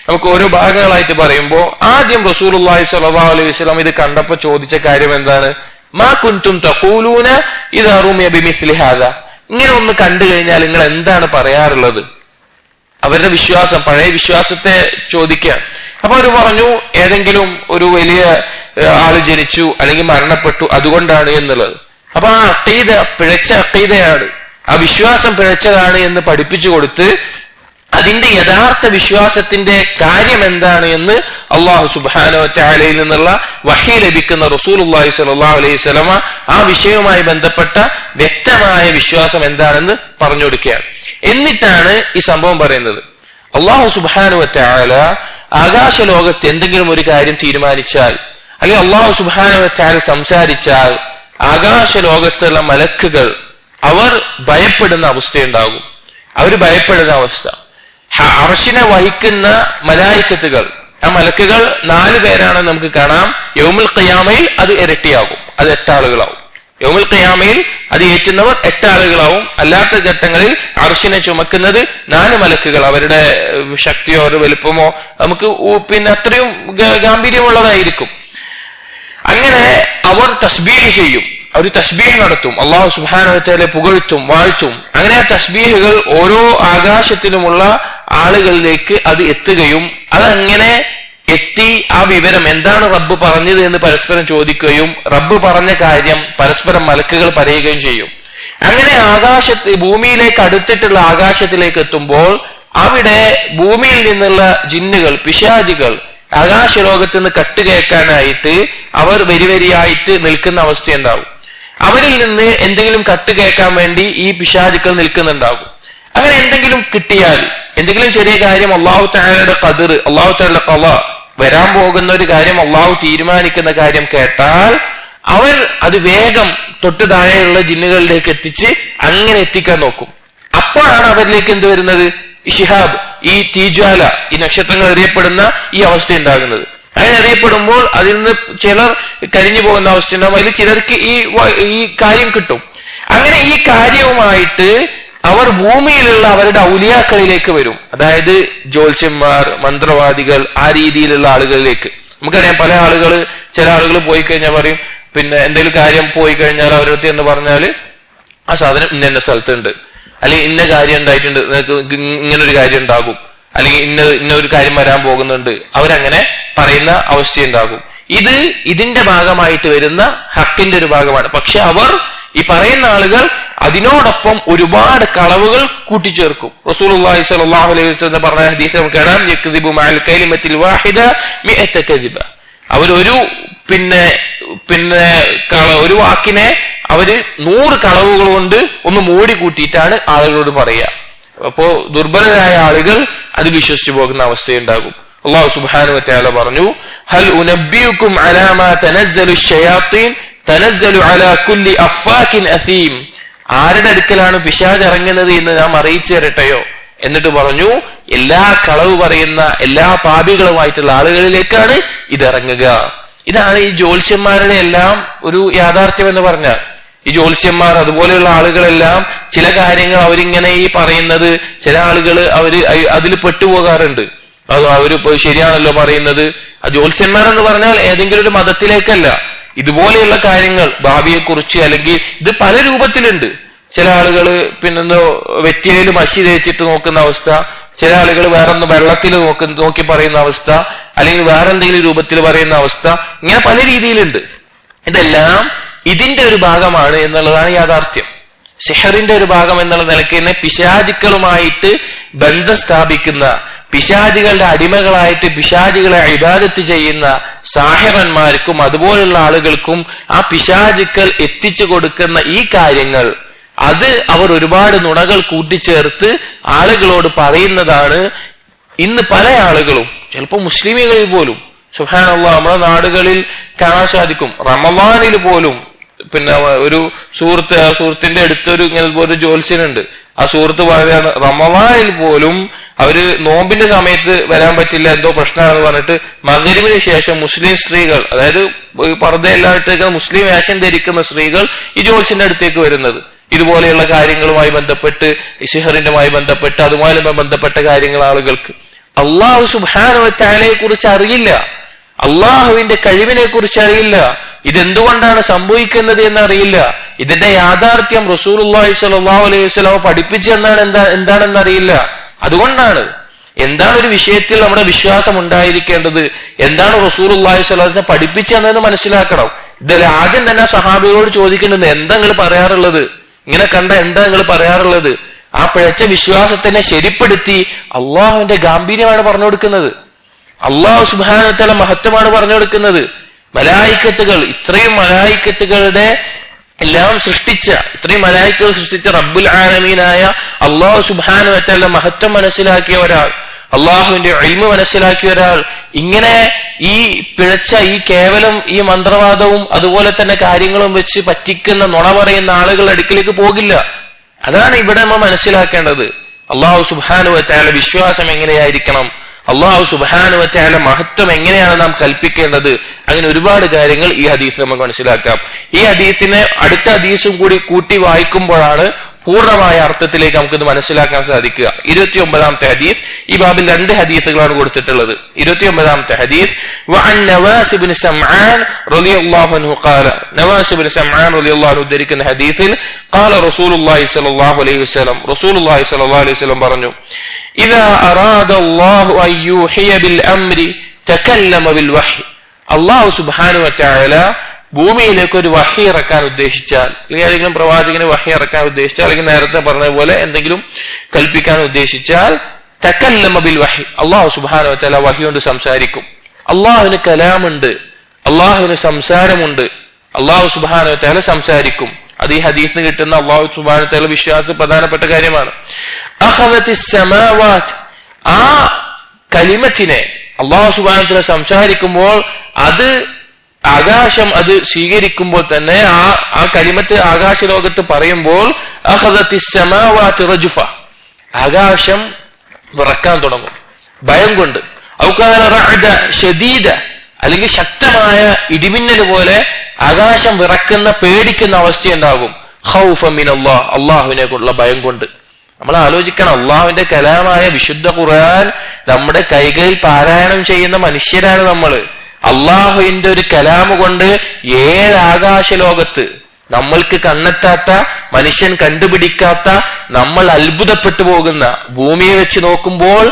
നമുക്ക് ഓരോ ഭാഗങ്ങളായിട്ട് പറയുമ്പോൾ ആദ്യം റസൂലുള്ളാഹി സ്വല്ലല്ലാഹു അലൈഹി വസല്ലം ഇത് കണ്ടപ്പോൾ ചോദിച്ച കാര്യം എന്താണ്? മാ കുൻതും തഖൂലൂന ഇദാ റുമിയ ബിമിസ്ലി ഹാദാ, ഇങ്ങനെ ഒന്ന് കണ്ടു കഴിഞ്ഞാൽ നിങ്ങൾ എന്താണ് പറയാറുള്ളത്? അവരുടെ വിശ്വാസം, പഴയ വിശ്വാസത്തെ ചോദിക്കാൻ. അപ്പൊ അവർ പറഞ്ഞു ഏതെങ്കിലും ഒരു വലിയ ആള് ജനിച്ചു അല്ലെങ്കിൽ മരണപ്പെട്ടു അതുകൊണ്ടാണ് എന്നുള്ളത്. അപ്പൊ ആ അഖീദ പിഴച്ച അഖീദയാണ്, ആ വിശ്വാസം പിഴച്ചതാണ് എന്ന് പഠിപ്പിച്ചു കൊടുത്ത് അതിന്റെ യഥാർത്ഥ വിശ്വാസത്തിന്റെ കാര്യം എന്താണ് എന്ന് അല്ലാഹു സുബ്ഹാനഹു വ തആലയിൽ നിന്നുള്ള വഹി ലഭിക്കുന്ന റസൂലുള്ളാഹി സ്വല്ലല്ലാഹു അലൈഹി വസല്ലമ ആ വിഷയവുമായി ബന്ധപ്പെട്ട വ്യക്തമായ വിശ്വാസം എന്താണെന്ന് പറഞ്ഞു കൊടുക്കുകയാണ്. എന്നിട്ടാണ് ഈ സംഭവം പറയുന്നത്. അല്ലാഹു സുബ്ഹാനഹു വ തആല ആകാശ ലോകത്ത് എന്തെങ്കിലും ഒരു കാര്യം തീരുമാനിച്ചാൽ അല്ലെങ്കിൽ അല്ലാഹു സുബ്ഹാനഹു വ തആല സംസാരിച്ചാൽ ആകാശ ലോകത്തുള്ള മലക്കുകൾ അവർ ഭയപ്പെടുന്ന അവസ്ഥയുണ്ടാകും. അവർ ഭയപ്പെടുന്ന അവസ്ഥ. അർശിനെ വഹിക്കുന്ന മലായിക്കത്തുകൾ, ആ മലക്കുകൾ 4 പേരാണെന്ന് നമുക്ക് കാണാം. യൗമുൽ ഖിയാമയിൽ അത് ഇരട്ടിയാകും, അത് 8 ആളുകളാവും. യൗമുൽ ഖിയാമയിൽ അത് ഏറ്റുന്നവർ 8 ആളുകളാവും. അല്ലാത്ത ഘട്ടങ്ങളിൽ അർശിനെ ചുമക്കുന്നത് 4 മലക്കുകൾ. അവരുടെ ശക്തിയോ ഒരു വലുപ്പമോ നമുക്ക് പിന്നെ അത്രയും ഗാംഭീര്യമുള്ളതായിരിക്കും. അങ്ങനെ അവർ തസ്ബീഹ് ചെയ്യും, അവർ തസ്ബീഹ് നടത്തും, അല്ലാഹു സുബ്ഹാനഹു വ തആല പുകഴ്ത്തും വാഴ്ത്തും. അങ്ങനെ ആ തസ്ബീഹുകൾ ഓരോ ആകാശത്തിലുമുള്ള ആളുകളിലേക്ക് അത് എത്തുകയും അതങ്ങനെ എത്തി ആ വിവരം എന്താണ് റബ്ബ് പറഞ്ഞത് എന്ന് പരസ്പരം ചോദിക്കുകയും റബ്ബ് പറഞ്ഞ കാര്യം പരസ്പരം മലക്കുകൾ പറയുകയും ചെയ്യും. അങ്ങനെ ഭൂമിയിലേക്ക് അടുത്തിട്ടുള്ള ആകാശത്തിലേക്ക് എത്തുമ്പോൾ അവിടെ ഭൂമിയിൽ നിന്നുള്ള ജിന്നുകൾ, പിശാചികൾ ആകാശ ലോകത്ത് നിന്ന് കട്ടുകേൾക്കാനായിട്ട് അവർ വരിവരിയായിട്ട് നിൽക്കുന്ന അവസ്ഥയുണ്ടാവും. അവരിൽ നിന്ന് എന്തെങ്കിലും കട്ടുകേൾക്കാൻ വേണ്ടി ഈ പിശാചുക്കൾ നിൽക്കുന്നുണ്ടാകും. അങ്ങനെ എന്തെങ്കിലും കിട്ടിയാൽ, എന്തെങ്കിലും ചെറിയ കാര്യം അല്ലാഹു തആലയുടെ ഖദർ, അല്ലാഹു തആലയുടെ ഖള, വരാൻ പോകുന്ന ഒരു കാര്യം അല്ലാഹു തീരുമാനിക്കുന്ന കാര്യം കേട്ടാൽ അവർ അത് വേഗം തൊട്ട് താഴെയുള്ള ജിന്നുകളിലേക്ക് എത്തിച്ച് അങ്ങനെ എത്തിക്കാൻ നോക്കും. അപ്പോഴാണ് അവരിലേക്ക് എന്ത് വരുന്നത്? ഷിഹാബ്, ഈ തീജ്വാല, ഈ നക്ഷത്രങ്ങൾ അറിയപ്പെടുന്ന ഈ അവസ്ഥ ഉണ്ടാകുന്നത്. അങ്ങനെ അറിയപ്പെടുമ്പോൾ അതിൽ നിന്ന് ചിലർ കരിഞ്ഞു പോകുന്ന അവസ്ഥ ഉണ്ടാകും. അതിൽ ചിലർക്ക് ഈ കാര്യം കിട്ടും. അങ്ങനെ ഈ കാര്യവുമായിട്ട് അവർ ഭൂമിയിലുള്ള അവരുടെ ഔലിയാക്കളിലേക്ക് വരും. അതായത് ജ്യോത്സ്യന്മാർ, മന്ത്രവാദികൾ, ആ രീതിയിലുള്ള ആളുകളിലേക്ക്. നമുക്കറിയാം ചില ആളുകൾ പോയി കഴിഞ്ഞാൽ പറയും, പിന്നെ എന്തെങ്കിലും കാര്യം പോയി കഴിഞ്ഞാൽ അവരടുത്ത് എന്ന് പറഞ്ഞാല് ആ സാധനം ഇന്ന സ്ഥലത്തുണ്ട്, അല്ലെങ്കിൽ ഇന്ന കാര്യം ഉണ്ടായിട്ടുണ്ട്, നിങ്ങൾക്ക് ഇങ്ങനൊരു കാര്യം ഉണ്ടാകും, അല്ലെങ്കിൽ ഇന്ന ഒരു കാര്യം വരാൻ പോകുന്നുണ്ട്, അവരങ്ങനെ പറയുന്ന അവസ്ഥയുണ്ടാകും. ഇതിന്റെ ഭാഗമായിട്ട് വരുന്ന ഹക്കിന്റെ ഒരു ഭാഗമാണ്. പക്ഷെ അവർ ഈ പറയുന്ന ആളുകൾ അതിനോടൊപ്പം ഒരുപാട് കളവുകൾ കൂട്ടിച്ചേർക്കും. റസൂലുള്ളാഹി സ്വല്ലല്ലാഹു അലൈഹി വസല്ലം പറഞ്ഞ ഹദീസ് നമുക്ക് കാണാം, യക്ദിബു മഅൽ കലിമത്തിൽ വാഹിദ മിഅത കദിബ. അവർ ഒരു വാക്കിനെ അവര് 100 കളവുകൾ കൊണ്ട് ഒന്ന് മൂടി കൂട്ടിയിട്ടാണ് ആളുകളോട് പറയുക. അപ്പോ ദുർബലരായ ആളുകൾ അത് വിശ്വസിച്ചു പോകുന്ന അവസ്ഥയുണ്ടാകും. അല്ലാഹു സുബ്ഹാനഹു വ തആല പറഞ്ഞു, ഹൽ ഉനബ്ബിയുകും അലാ മാ തനസ്സലു ശയാത്തീൻ തനസ്സലു അലാ കുല്ലി അഫാകിൻ അസീം. ആരുടെ അടുക്കലാണ് പിശാച് ഇറങ്ങുന്നത് എന്ന് നാം അറിയിച്ചു തരട്ടെയോ? എന്നിട്ട് പറഞ്ഞു, എല്ലാ കളവ് പറയുന്ന എല്ലാ പാപികളുമായിട്ടുള്ള ആളുകളിലേക്കാണ് ഇത് ഇറങ്ങുക. ഇതാണ് ഈ ജ്യോത്സ്യന്മാരുടെ എല്ലാം ഒരു യാഥാർത്ഥ്യം എന്ന് പറഞ്ഞാൽ. ഈ ജ്യോത്സ്യന്മാർ അതുപോലെയുള്ള ആളുകളെല്ലാം ചില കാര്യങ്ങൾ അവരിങ്ങനെ ഈ പറയുന്നത്, ചില ആളുകൾ അതിൽ പെട്ടുപോകാറുണ്ട്. അവരിപ്പോ ശരിയാണല്ലോ പറയുന്നത്. ആ ജ്യോത്സ്യന്മാരെന്ന് പറഞ്ഞാൽ ഏതെങ്കിലും ഒരു മതത്തിലേക്കല്ല, ഇതുപോലെയുള്ള കാര്യങ്ങൾ ഭാവിയെ കുറിച്ച്, അല്ലെങ്കിൽ ഇത് പല രൂപത്തിലുണ്ട്. ചില ആളുകൾ പിന്നെന്തോ വെറ്റിലയിൽ മഷി തേച്ചിട്ട് നോക്കുന്ന അവസ്ഥ, ചില ആളുകൾ വേറൊന്ന് വെള്ളത്തിൽ നോക്കി പറയുന്ന അവസ്ഥ, അല്ലെങ്കിൽ വേറെ എന്തെങ്കിലും രൂപത്തിൽ പറയുന്ന അവസ്ഥ, ഇങ്ങനെ പല രീതിയിലുണ്ട്. ഇതെല്ലാം ഇതിന്റെ ഒരു ഭാഗമാണ് എന്നുള്ളതാണ് യാഥാർത്ഥ്യം. സിഹറിന്റെ ഒരു ഭാഗം എന്നുള്ള നിലയ്ക്ക് തന്നെ പിശാചുക്കളുമായിട്ട് ബന്ധം സ്ഥാപിക്കുന്ന, പിശാചുകളുടെ അടിമകളായിട്ട് പിശാചുകളെ ഇബാദത്ത് ചെയ്യുന്ന സാഹിറന്മാർക്കും അതുപോലുള്ള ആളുകൾക്കും ആ പിശാചുക്കൾ എത്തിച്ചു കൊടുക്കുന്ന ഈ കാര്യങ്ങൾ, അത് അവർ ഒരുപാട് നുണകൾ കൂട്ടിച്ചേർത്ത് ആളുകളോട് പറയുന്നതാണ്. ഇന്ന് പല ആളുകളും, ചിലപ്പോൾ മുസ്ലിമുകളിൽ പോലും, സുബ്ഹാനല്ലാഹ്, നമ്മുടെ നാടുകളിൽ കാണാൻ സാധിക്കും. റമളാനിൽ പോലും പിന്നെ ഒരു സുഹൃത്തിന്റെ അടുത്തൊരു ഇങ്ങനെ ഒരു ജ്യോത്സ്യനുണ്ട്. ആ സുഹൃത്ത് പറയുകയാണ്, റമളാനിൽ പോലും അവര് നോമ്പിന്റെ സമയത്ത് വരാൻ പറ്റില്ല, എന്തോ പ്രശ്നമാണെന്ന് പറഞ്ഞിട്ട് മഗ്‌രിബിന് ശേഷം മുസ്ലിം സ്ത്രീകൾ, അതായത് പർദ്ദയെല്ലായിട്ടേക്ക് മുസ്ലിം വേഷം ധരിക്കുന്ന സ്ത്രീകൾ ഈ ജ്യോത്സ്യന്റെ അടുത്തേക്ക് വരുന്നത് ഇതുപോലെയുള്ള കാര്യങ്ങളുമായി ബന്ധപ്പെട്ട്, സിഹറിന്റുമായി ബന്ധപ്പെട്ട്, അതുമായി ബന്ധപ്പെട്ട കാര്യങ്ങൾ ആളുകൾക്ക്. അല്ലാഹു സുബ്ഹാനഹു വ തആലയെ കുറിച്ച് അറിയില്ല, അള്ളാഹുവിന്റെ കഴിവിനെ കുറിച്ച് അറിയില്ല, ഇതെന്തുകൊണ്ടാണ് സംഭവിക്കുന്നത് എന്നറിയില്ല. ഇതിന്റെ യാഥാർത്ഥ്യം റസൂലുള്ളാഹി സ്വല്ലല്ലാഹു അലൈഹി വസല്ലം പഠിപ്പിച്ചു എന്താണെന്ന് അറിയില്ല. അതുകൊണ്ടാണ് എന്താണ് ഒരു വിഷയത്തിൽ നമ്മുടെ വിശ്വാസം ഉണ്ടായിരിക്കേണ്ടത്, എന്താണ് റസൂലുള്ളാഹി സ്വല്ലല്ലാഹു അലൈഹി വസല്ലം പഠിപ്പിച്ചതെന്ന് മനസ്സിലാക്കണം. ഇതിൽ ആദ്യം തന്നെ സഹാബികളോട് ചോദിക്കുന്നത്, എന്താ നിങ്ങൾ പറയാറുള്ളത്, ഇങ്ങനെ കണ്ട എന്താ നിങ്ങൾ പറയാറുള്ളത്? ആ പിഴച്ച വിശ്വാസത്തിനെ ശരിപ്പെടുത്തി അള്ളാഹുവിന്റെ ഗാംഭീര്യമാണ് പറഞ്ഞു കൊടുക്കുന്നത്, അള്ളാഹു സുബ്ഹാനഹു വ തആല മഹത്വമാണ് പറഞ്ഞു കൊടുക്കുന്നത്. മലായിക്കത്തുകൾ, ഇത്രയും മലായിക്കത്തുകളുടെ എല്ലാം സൃഷ്ടിച്ച, ഇത്രയും മലായിക്കത്തുകൾ സൃഷ്ടിച്ച റബ്ബുൽ ആലമീനായ അള്ളാഹു സുബ്ഹാനഹു വ തആല മഹത്വം മനസ്സിലാക്കിയ ഒരാൾ, അള്ളാഹുവിന്റെ ഇൽമ് മനസ്സിലാക്കിയ ഒരാൾ ഇങ്ങനെ ഈ പിഴച്ച ഈ കേവലം ഈ മന്ത്രവാദവും അതുപോലെ തന്നെ കാര്യങ്ങളും വെച്ച് പറ്റിക്കുന്ന നുണ പറയുന്ന ആളുകളുടെ അടുക്കിലേക്ക് പോകില്ല. അതാണ് ഇവിടെ നമ്മൾ മനസ്സിലാക്കേണ്ടത്. അള്ളാഹു സുബ്ഹാനഹു വ തആല വിശ്വാസം എങ്ങനെയായിരിക്കണം, അള്ളാഹു സുബ്ഹാനഹു വ തആല മഹത്വം എങ്ങനെയാണ് നാം കൽപ്പിക്കേണ്ടത്, അങ്ങനെ ഒരുപാട് കാര്യങ്ങൾ ഈ ഹദീസ് നമുക്ക് മനസ്സിലാക്കാം. ഈ ഹദീസിനെ അടുത്ത ഹദീസും കൂടി കൂട്ടി വായിക്കുമ്പോഴാണ് പൂർണ്ണമായ അർത്ഥത്തിലേക്ക് നമുക്കിത് മനസ്സിലാക്കാൻ സാധിക്കുക. 29ാമത്തെ ഹദീസ്, ഈ ബാബിൽ 2 ഹദീസുകളാണ് കൊടുത്തിട്ടുള്ളത്. 29ാമത്തെ ഹദീസ്, വഅൻ നവാസ് ഇബ്നു സമആൻ റളിയല്ലാഹു അൻഹു ഖാല, നവാസ് ഇബ്നു സമആൻ റളിയല്ലാഹു അൻഹു ഉദ്ധരിക്കുന്ന ഹദീസിൽ ഖാല റസൂലുള്ളാഹി സ്വല്ലല്ലാഹു അലൈഹി വസല്ലം, റസൂലുള്ളാഹി സ്വല്ലല്ലാഹു അലൈഹി വസല്ലം പറഞ്ഞു, ഇദാ അറാദ അല്ലാഹു അൻ യൂഹിയ ബിൽ അംരി തകല്ലമ ബിൽ വഹ്യ്. അല്ലാഹു സുബ്ഹാനഹു വ തആല ഭൂമിയിലേക്ക് ഒരു വഹി ഇറക്കാൻ ഉദ്ദേശിച്ചാൽ, അല്ലെങ്കിൽ ഏതെങ്കിലും പ്രവാചകന് വഹി ഇറക്കാൻ ഉദ്ദേശിച്ചാൽ, അല്ലെങ്കിൽ നേരത്തെ പറഞ്ഞ പോലെ എന്തെങ്കിലും കൽപ്പിക്കാൻ ഉദ്ദേശിച്ചാൽ, തകല്ലമ ബിൽ വഹി, അല്ലാഹു സുബ്ഹാനഹു വ തആല വഹി കൊണ്ട് സംസാരിക്കും. അള്ളാഹുവിന് കലാമുണ്ട്, അള്ളാഹുവിന് സംസാരമുണ്ട്, അള്ളാഹു സുബ്ഹാനഹു വ തആല സംസാരിക്കും. അത് ഈ ഹദീസിന് കിട്ടുന്ന അള്ളാഹു സുബ്ഹാനഹു വ തആല വിശ്വാസം പ്രധാനപ്പെട്ട കാര്യമാണ്. അഖദത്തിസ് സമാവാത്, ആ കലിമത്തിനെ അള്ളാഹു സുബ്ഹാനഹു വ തആല സംസാരിക്കുമ്പോൾ അത് ആകാശം അത് സ്വീകരിക്കുമ്പോൾ തന്നെ ആ കലിമത്ത് ആകാശ ലോകത്ത് പറയുമ്പോൾ അഖദത്തിസ് സമാവാത് റജുഫ, ആകാശം വിറക്കാൻ തുടങ്ങും ഭയം കൊണ്ട്. ഔകാന റഅദ ശദീദ, അല്ലെങ്കിൽ ശക്തമായ ഇടിമിന്നൽ പോലെ ആകാശം വിറക്കുന്ന പേടിക്കുന്ന അവസ്ഥയുണ്ടാകും. ഖൗഫ മിനല്ലാഹ്, അള്ളാഹുവിനെ കൊണ്ടുള്ള ഭയം കൊണ്ട്. നമ്മൾ ആലോചിക്കണം, അള്ളാഹുവിന്റെ കലാമായ വിശുദ്ധ ഖുർആൻ നമ്മുടെ കൈകളിൽ പാരായണം ചെയ്യുന്ന മനുഷ്യരാണ് നമ്മൾ. അള്ളാഹുവിന്റെ ഒരു കലാമ് കൊണ്ട് 7 ആകാശ ലോകത്ത് നമ്മൾക്ക് കണ്ണെത്താത്ത, മനുഷ്യൻ കണ്ടുപിടിക്കാത്ത, നമ്മൾ അത്ഭുതപ്പെട്ടു പോകുന്ന, ഭൂമിയെ വെച്ച് നോക്കുമ്പോൾ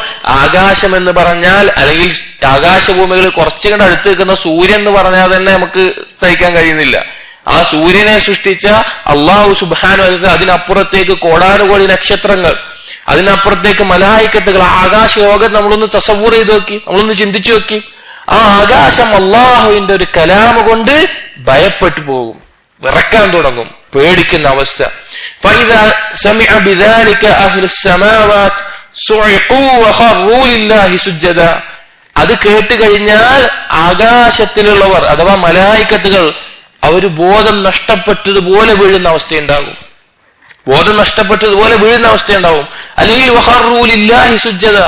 ആകാശം എന്ന് പറഞ്ഞാൽ, അല്ലെങ്കിൽ ആകാശഭൂമികൾ കുറച്ചുകൂടെ അടുത്ത് നിൽക്കുന്ന സൂര്യൻ എന്ന് പറഞ്ഞാൽ തന്നെ നമുക്ക് സഹിക്കാൻ കഴിയുന്നില്ല. ആ സൂര്യനെ സൃഷ്ടിച്ച അള്ളാഹു സുബ്ഹാനഹു വ തആല, അതിനപ്പുറത്തേക്ക് കോടാനുകോടി നക്ഷത്രങ്ങൾ, അതിനപ്പുറത്തേക്ക് മലായിക്കത്തുകൾ, ആകാശ ലോകം നമ്മളൊന്ന് തസവ്വുർ ചെയ്ത് നോക്കി, നമ്മളൊന്ന് ചിന്തിച്ചു നോക്കി. ആ ആകാശം അള്ളാഹുവിന്റെ ഒരു കലാമ് കൊണ്ട് ഭയപ്പെട്ടു പോകും, വിറക്കാൻ തുടങ്ങും, പേടിക്കുന്ന അവസ്ഥ. ഫഇദാ സമിഅ ബിദാലിക അഹ്ലുസ് സമാവാത് സുഇഖൂ വഖറൂ ലില്ലാഹി സുജ്ജദാ, അത് കേട്ട് കഴിഞ്ഞാൽ ആകാശത്തിലുള്ളവർ അഥവാ മലായിക്കത്തുകൾ അവര് ബോധം നഷ്ടപ്പെട്ടതുപോലെ വീഴുന്ന അവസ്ഥയുണ്ടാകും, ബോധം നഷ്ടപ്പെട്ടതുപോലെ വീഴുന്ന അവസ്ഥയുണ്ടാവും. അല്ലെങ്കിൽ വഖറൂ ലില്ലാഹി സുജ്ജദാ,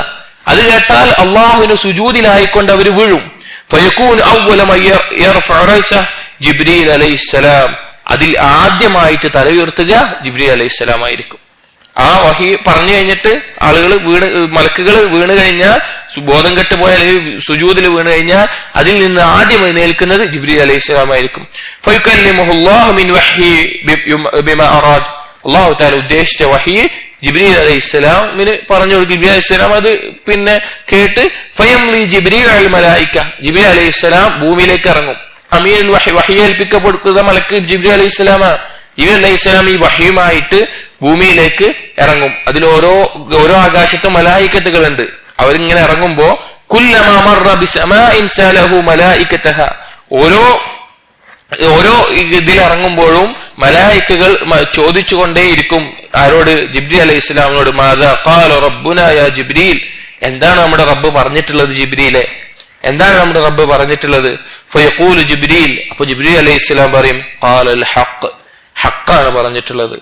അത് കേട്ടാൽ അള്ളാഹുവിന് സുജൂദിലായിക്കൊണ്ട് അവർ വീഴും. ഫയകൂൻ അവ്വല മൻ യർഫഉ റഅസഹു ജിബ്രീൽ അലൈഹിസ്സലാം, അതിൽ ആദ്യമായിട്ട് തല ഉയർത്തുക ജിബ്രീൽ അലൈഹിസ്സലാം ആയിരിക്കും. ആ വഹി പറഞ്ഞു കഴിഞ്ഞിട്ട് ആളുകൾ മലക്കുകൾ വീണ് കഴിഞ്ഞാൽ, ബോധം കെട്ടുപോയ അല്ലെങ്കിൽ സുജൂദിൽ വീണ് കഴിഞ്ഞാൽ അതിൽ നിന്ന് ആദ്യം എഴുന്നേൽക്കുന്നത് ജിബ്രീൽ അലൈഹിസ്സലാം ആയിരിക്കും. ഫയുകല്ലിമുഹുല്ലാഹു മിൻ വഹ്യി ബിമാ അറാദ്, അള്ളാഹു തആല ഉദ്ദേശിച്ച വഹി ജിബ്രീൽ അലൈഹിസ്സലാമിന് പറഞ്ഞു കൊടുക്കും. ജിബ്രീൽ അലൈഹിസ്സലാം അത് പിന്നെ കേട്ട് ഫയംലി ജിബ്രീൽ അൽ മലായിക, ജിബ്രീൽ അലൈഹിസ്സലാം ഭൂമിയിലേക്ക് ഇറങ്ങും. അമീനുൽ വഹി, വഹി ഏൽപ്പിക്കപ്പെടുന്ന മലക്ക് ജിബ്രീൽ അലൈഹിസ്സലാമാണ്. ജിബ്രീൽ അലൈഹിസ്സലാം ഈ വഹിയുമായിട്ട് ഭൂമിയിലേക്ക് ഇറങ്ങും. അതിൽ ഓരോ ആകാശത്തും മലായിക്കത്തുകളുണ്ട്. അവരിങ്ങനെ ഇറങ്ങുമ്പോ കുല്ലമാ മർറ ബിസമാഇൻ സലഹു മലായികതഹ, ഓരോ ഇതിൽ ഇറങ്ങുമ്പോഴും മലായിക്കകൾ ചോദിച്ചുകൊണ്ടേയിരിക്കും. ആരോട്? ജിബ്രീൽ അലൈഹിസ്സലാമിനോട്. മാദാ ഖാല റബ്ബുനാ യാ ജിബ്രീൽ, എന്താണ് നമ്മുടെ റബ്ബ് പറഞ്ഞിട്ടുള്ളത് ജിബ്രീലെ, എന്താണ് നമ്മുടെ റബ്ബ് പറഞ്ഞിട്ടുള്ളത്? ഫയഖൂലു ജിബ്രീൽ, അപ്പൊ ജിബ്രീൽ അലൈഹിസ്സലാം പറയും ഖാലൽ ഹഖ്, ഹഖാണ് പറഞ്ഞിട്ടുള്ളത്,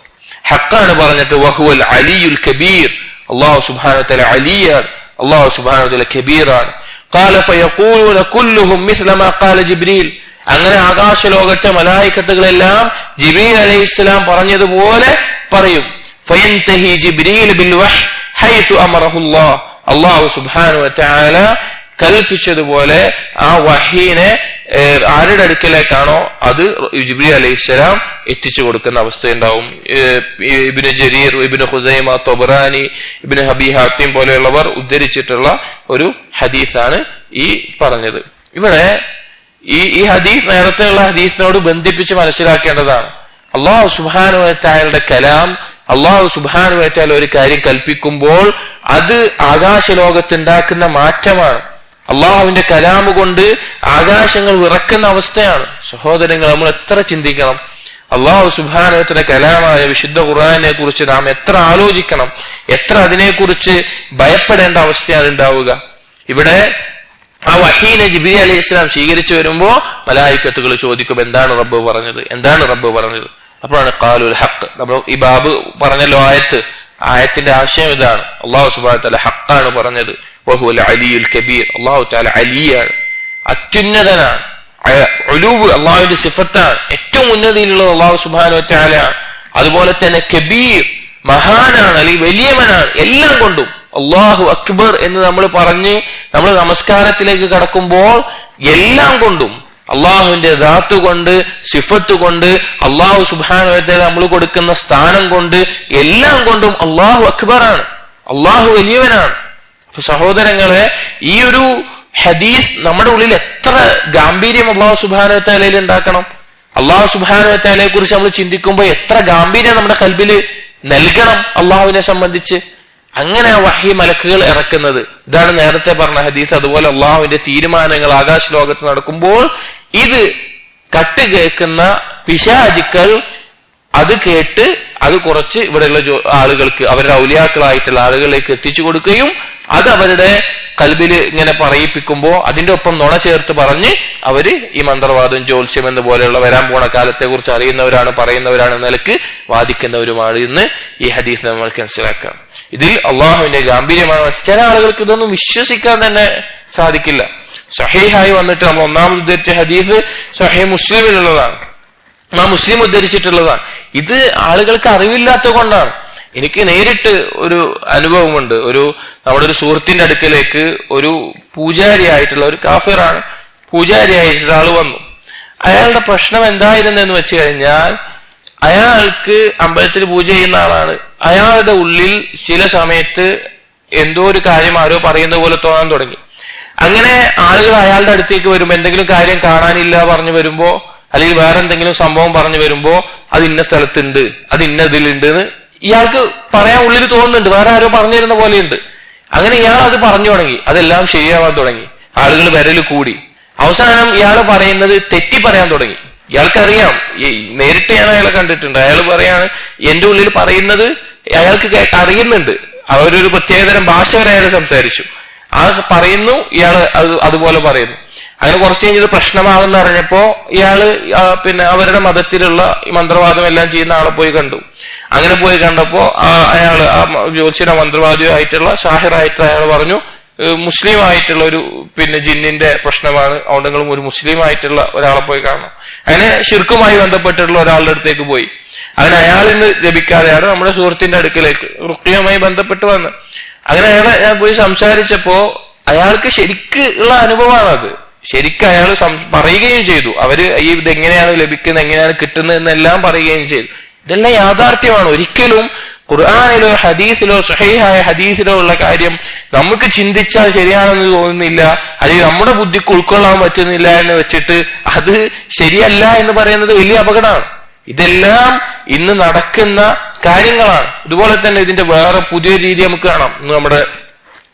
ഹഖാണ് പറഞ്ഞിട്ട്. വഹുവൽ അലിയുൽ കബീർ, അല്ലാഹു സുബ്ഹാനഹു വ തആല അലിയാണ്, അല്ലാഹു സുബ്ഹാനഹു വ തആല കബീറാണ്. ഖാല ഫയഖൂലുന കുല്ലുഹും മിസ്ല മാ ഖാല ജിബ്രീൽ, അങ്ങനെ ആകാശ ലോകത്തെ മലായികത്തുകളെല്ലാം ജിബ്രീൽ അലൈഹിസ്സലാം പറഞ്ഞതുപോലെ പറയും. ഫയൻതഹി ജിബ്രീൽ ബിൽ വഹ് ഹൈസു അമറഹുല്ലാഹ്, അല്ലാഹു സുബ്ഹാനഹു വ തആല കൽപ്പിച്ചതുപോലെ ആ വഹീനെ ആരുടെ അടുക്കലേക്കാണോ അത് ജിബ്രീൽ അലൈഹിസ്സലാം എത്തിച്ചു കൊടുക്കുന്ന അവസ്ഥയുണ്ടാവും. ഇബ്നു ജരീർ, ഇബ്നു ഖുസൈമ, തൊബറാനി, ഇബ്നു അബീ ഹാത്തിം പോലെയുള്ളവർ ഉദ്ധരിച്ചിട്ടുള്ള ഒരു ഹദീസാണ് ഈ പറഞ്ഞത്. ഇവിടെ ഈ ഹദീസ് നേരത്തെയുള്ള ഹദീസിനോട് ബന്ധിപ്പിച്ച് മനസ്സിലാക്കേണ്ടതാണ്. അല്ലാഹു സുബ്ഹാനഹു വ തആലയുടെ കലാം, അല്ലാഹു സുബ്ഹാനഹു വ തആല ഒരു കാര്യം കൽപ്പിക്കുമ്പോൾ അത് ആകാശ ലോകത്തുണ്ടാക്കുന്ന മാറ്റമാണ്. അള്ളാഹുവിന്റെ കലാമ് കൊണ്ട് ആകാശങ്ങൾ വിറക്കുന്ന അവസ്ഥയാണ്. സഹോദരങ്ങൾ, നമ്മൾ എത്ര ചിന്തിക്കണം. അള്ളാഹു സുബ്ഹാനഹു വ തആല കലാമായ വിശുദ്ധ ഖുർആനെ കുറിച്ച് നാം എത്ര ആലോചിക്കണം, എത്ര അതിനെക്കുറിച്ച് ഭയപ്പെടേണ്ട അവസ്ഥയാണ് ഉണ്ടാവുക. ഇവിടെ ആ വഹീനെ ജിബ്രീൽ അലൈഹിസ്സലാം സ്വീകരിച്ചു വരുമ്പോ മലായിക്കത്തുകൾ ചോദിക്കും, എന്താണ് റബ്ബ് പറഞ്ഞത്, എന്താണ് റബ്ബ് പറഞ്ഞത്? അപ്പോഴാണ് ഖാലുൽ ഹഖ്. നമ്മൾ ഈ ബാബ് പറഞ്ഞല്ലോ ആയത്തിന്റെ ആശയം ഇതാണ്. അള്ളാഹു സുബ്ഹാനഹു വ തആല ഹഖാണ് പറഞ്ഞത്. വഹുവൽ അലിയുൽ കബീർ. അള്ളാഹു തആല അലിയാണ്, അത്യുന്നതനാണ്. ഉലൂവ് അള്ളാഹുവിന്റെ സിഫത്താണ്. ഏറ്റവും ഉന്നതിയിലുള്ളത് അള്ളാഹു സുബ്ഹാനഹു വ തആലയാണ്. അതുപോലെ തന്നെ കബീർ, മഹാനാണ്, അല്ലെങ്കിൽ വലിയവനാണ്. എല്ലാം കൊണ്ടും അള്ളാഹു അക്ബർ എന്ന് നമ്മൾ പറഞ്ഞ് നമ്മൾ നമസ്കാരത്തിലേക്ക് കടക്കുമ്പോൾ എല്ലാം കൊണ്ടും അള്ളാഹുവിന്റെ ദാത്ത് കൊണ്ട്, സിഫത്ത് കൊണ്ട്, അള്ളാഹു സുബ്ഹാനഹു വ തആല നമ്മൾ കൊടുക്കുന്ന സ്ഥാനം കൊണ്ട്, എല്ലാം കൊണ്ടും അള്ളാഹു അക്ബറാണ്, അള്ളാഹു വലിയവനാണ്. അപ്പൊ സഹോദരങ്ങളെ, ഈ ഒരു ഹദീസ് നമ്മുടെ ഉള്ളിൽ എത്ര ഗാംഭീര്യം അള്ളാഹു സുബ്ഹാനഹു വ തആലയിൽ ഉണ്ടാക്കണം. അള്ളാഹു സുബ്ഹാനഹു വ തആലയെ കുറിച്ച് നമ്മൾ ചിന്തിക്കുമ്പോൾ എത്ര ഗാംഭീര്യം നമ്മുടെ ഖൽബില് നൽകണം അള്ളാഹുവിനെ സംബന്ധിച്ച്. അങ്ങനെ ആ വഹി മലക്കുകൾ ഇറക്കുന്നത്. ഇതാണ് നേരത്തെ പറഞ്ഞ ഹദീസ്. അതുപോലെ അള്ളാഹുവിന്റെ തീരുമാനങ്ങൾ ആകാശ ലോകത്ത് നടക്കുമ്പോൾ ഇത് കേൾക്കുന്ന പിശാചുക്കൾ അത് കേട്ട് അത് കുറച്ച് ഇവിടെയുള്ള ആളുകൾക്ക്, അവരുടെ ഔലിയാക്കളായിട്ടുള്ള ആളുകളിലേക്ക് എത്തിച്ചു കൊടുക്കുകയും അത് അവരുടെ കൽബില് ഇങ്ങനെ പറയിപ്പിക്കുമ്പോ അതിന്റെ ഒപ്പം നുണ ചേർത്ത് പറഞ്ഞ് അവര് ഈ മന്ത്രവാദം, ജ്യോത്സ്യം എന്ന് പോലെയുള്ള വരാൻ പോണ കാലത്തെ കുറിച്ച് അറിയുന്നവരാണ്, പറയുന്നവരാണ് നിലക്ക് വാദിക്കുന്നവരുമാണ് എന്ന് ഈ ഹദീസ് നമ്മൾക്ക് മനസ്സിലാക്കാം. ഇതിൽ അള്ളാഹുവിന്റെ ഗാംഭീര്യമാണ്. ചില ആളുകൾക്ക് ഇതൊന്നും വിശ്വസിക്കാൻ തന്നെ സാധിക്കില്ല. സഹീഹായി വന്നിട്ട് നമ്മൾ ഒന്നാമത് ഉദ്ധരിച്ച ഹദീസ് സഹീഹ് മുസ്ലിമിലുള്ളതാണ്, മുസ്ലിം ഉദ്ധരിച്ചിട്ടുള്ളതാണ്. ഇത് ആളുകൾക്ക് അറിവില്ലാത്ത കൊണ്ടാണ്. എനിക്ക് നേരിട്ട് ഒരു അനുഭവമുണ്ട്. നമ്മുടെ ഒരു സുഹൃത്തിന്റെ അടുക്കലേക്ക് ഒരു പൂജാരിയായിട്ടുള്ള, ഒരു കാഫിറാണ്, പൂജാരിയായിട്ടുള്ള ആള് വന്നു. അയാളുടെ പ്രശ്നം എന്തായിരുന്നെന്ന് വെച്ച് കഴിഞ്ഞാൽ, അയാൾക്ക് അമ്പലത്തിൽ പൂജ ചെയ്യുന്ന ആളാണ്. അയാളുടെ ഉള്ളിൽ ചില സമയത്ത് എന്തോ ഒരു കാര്യം ആരോ പറയുന്ന പോലെ തോന്നാൻ തുടങ്ങി. അങ്ങനെ ആളുകൾ അയാളുടെ അടുത്തേക്ക് വരുമ്പോ, എന്തെങ്കിലും കാര്യം കാണാനില്ല പറഞ്ഞു വരുമ്പോ, അല്ലെങ്കിൽ വേറെ എന്തെങ്കിലും സംഭവം പറഞ്ഞു വരുമ്പോ, അത് ഇന്ന സ്ഥലത്തുണ്ട്, അത് ഇന്ന ഇതിലുണ്ട് എന്ന് ഇയാൾക്ക് പറയാൻ ഉള്ളിൽ തോന്നുന്നുണ്ട്, വേറെ ആരോ പറഞ്ഞു തരുന്ന പോലെയുണ്ട്. അങ്ങനെ ഇയാൾ അത് പറഞ്ഞു തുടങ്ങി. അതെല്ലാം ശരിയാവാൻ തുടങ്ങി. ആളുകൾ വിരൽ കൂടി. അവസാനം ഇയാൾ പറയുന്നത് തെറ്റി പറയാൻ തുടങ്ങി. ഇയാൾക്കറിയാം, നേരിട്ട് ഞാൻ അയാളെ കണ്ടിട്ടുണ്ട്. അയാൾ പറയാണ്, എന്റെ ഉള്ളിൽ പറയുന്നത് അയാൾക്ക് അറിയുന്നുണ്ട്. അവരൊരു പ്രത്യേകതരം ഭാഷ വരെ അയാൾ സംസാരിച്ചു. ആ പറയുന്നു, ഇയാള് അതുപോലെ പറയുന്നു. അങ്ങനെ കുറച്ച് കഴിഞ്ഞത് പ്രശ്നമാകുന്ന അറിഞ്ഞപ്പോ ഇയാള് അവരുടെ മതത്തിലുള്ള ഈ മന്ത്രവാദം എല്ലാം ചെയ്യുന്ന ആളെ പോയി കണ്ടു. അങ്ങനെ പോയി കണ്ടപ്പോ അയാള് ആ ജ്യോത്സ്യന മന്ത്രവാദിയായിട്ടുള്ള ഷാഹിറായിട്ടുള്ള അയാൾ പറഞ്ഞു, മുസ്ലിം ആയിട്ടുള്ള ഒരു ജിന്നിന്റെ പ്രശ്നമാണ്, അതുകൊണ്ട് നിങ്ങളും ഒരു മുസ്ലിം ആയിട്ടുള്ള ഒരാളെ പോയി കാണണം. അങ്ങനെ ശിർക്കുമായി ബന്ധപ്പെട്ടിട്ടുള്ള ഒരാളുടെ അടുത്തേക്ക് പോയി. അങ്ങനെ അയാളിന്ന് ലഭിക്കാതെയാണ് നമ്മുടെ സുഹൃത്തിന്റെ അടുക്കിലേക്ക് റുഖ്യയുമായി ബന്ധപ്പെട്ട് വന്ന്. അങ്ങനെ അയാളെ ഞാൻ പോയി സംസാരിച്ചപ്പോ അയാൾക്ക് ശരിക്ക് ഉള്ള അനുഭവമാണ് അത്. ശരിക്കും അയാൾ പറയുകയും ചെയ്തു. ഇതെങ്ങനെയാണ് ലഭിക്കുന്നത്, എങ്ങനെയാണ് കിട്ടുന്നത് എന്നെല്ലാം പറയുകയും ചെയ്തു. ഇതെല്ലാം യാഥാർത്ഥ്യമാണ്. ഒരിക്കലും ഖുർആനിലോ ഹദീസിലോ സഹീഹായ ഹദീസിലോ ഉള്ള കാര്യം നമുക്ക് ചിന്തിച്ചാൽ ശരിയാണെന്ന് തോന്നുന്നില്ല, അല്ലെങ്കിൽ നമ്മുടെ ബുദ്ധിക്ക് ഉൾക്കൊള്ളാൻ പറ്റുന്നില്ല എന്ന് വെച്ചിട്ട് അത് ശരിയല്ല എന്ന് പറയുന്നത് വലിയ അപകടമാണ്. ഇതെല്ലാം ഇന്ന് നടക്കുന്ന കാര്യങ്ങളാണ്. ഇതുപോലെ തന്നെ ഇതിന്റെ വേറെ പുതിയ രീതി നമുക്ക് കാണാം. ഇന്ന് നമ്മുടെ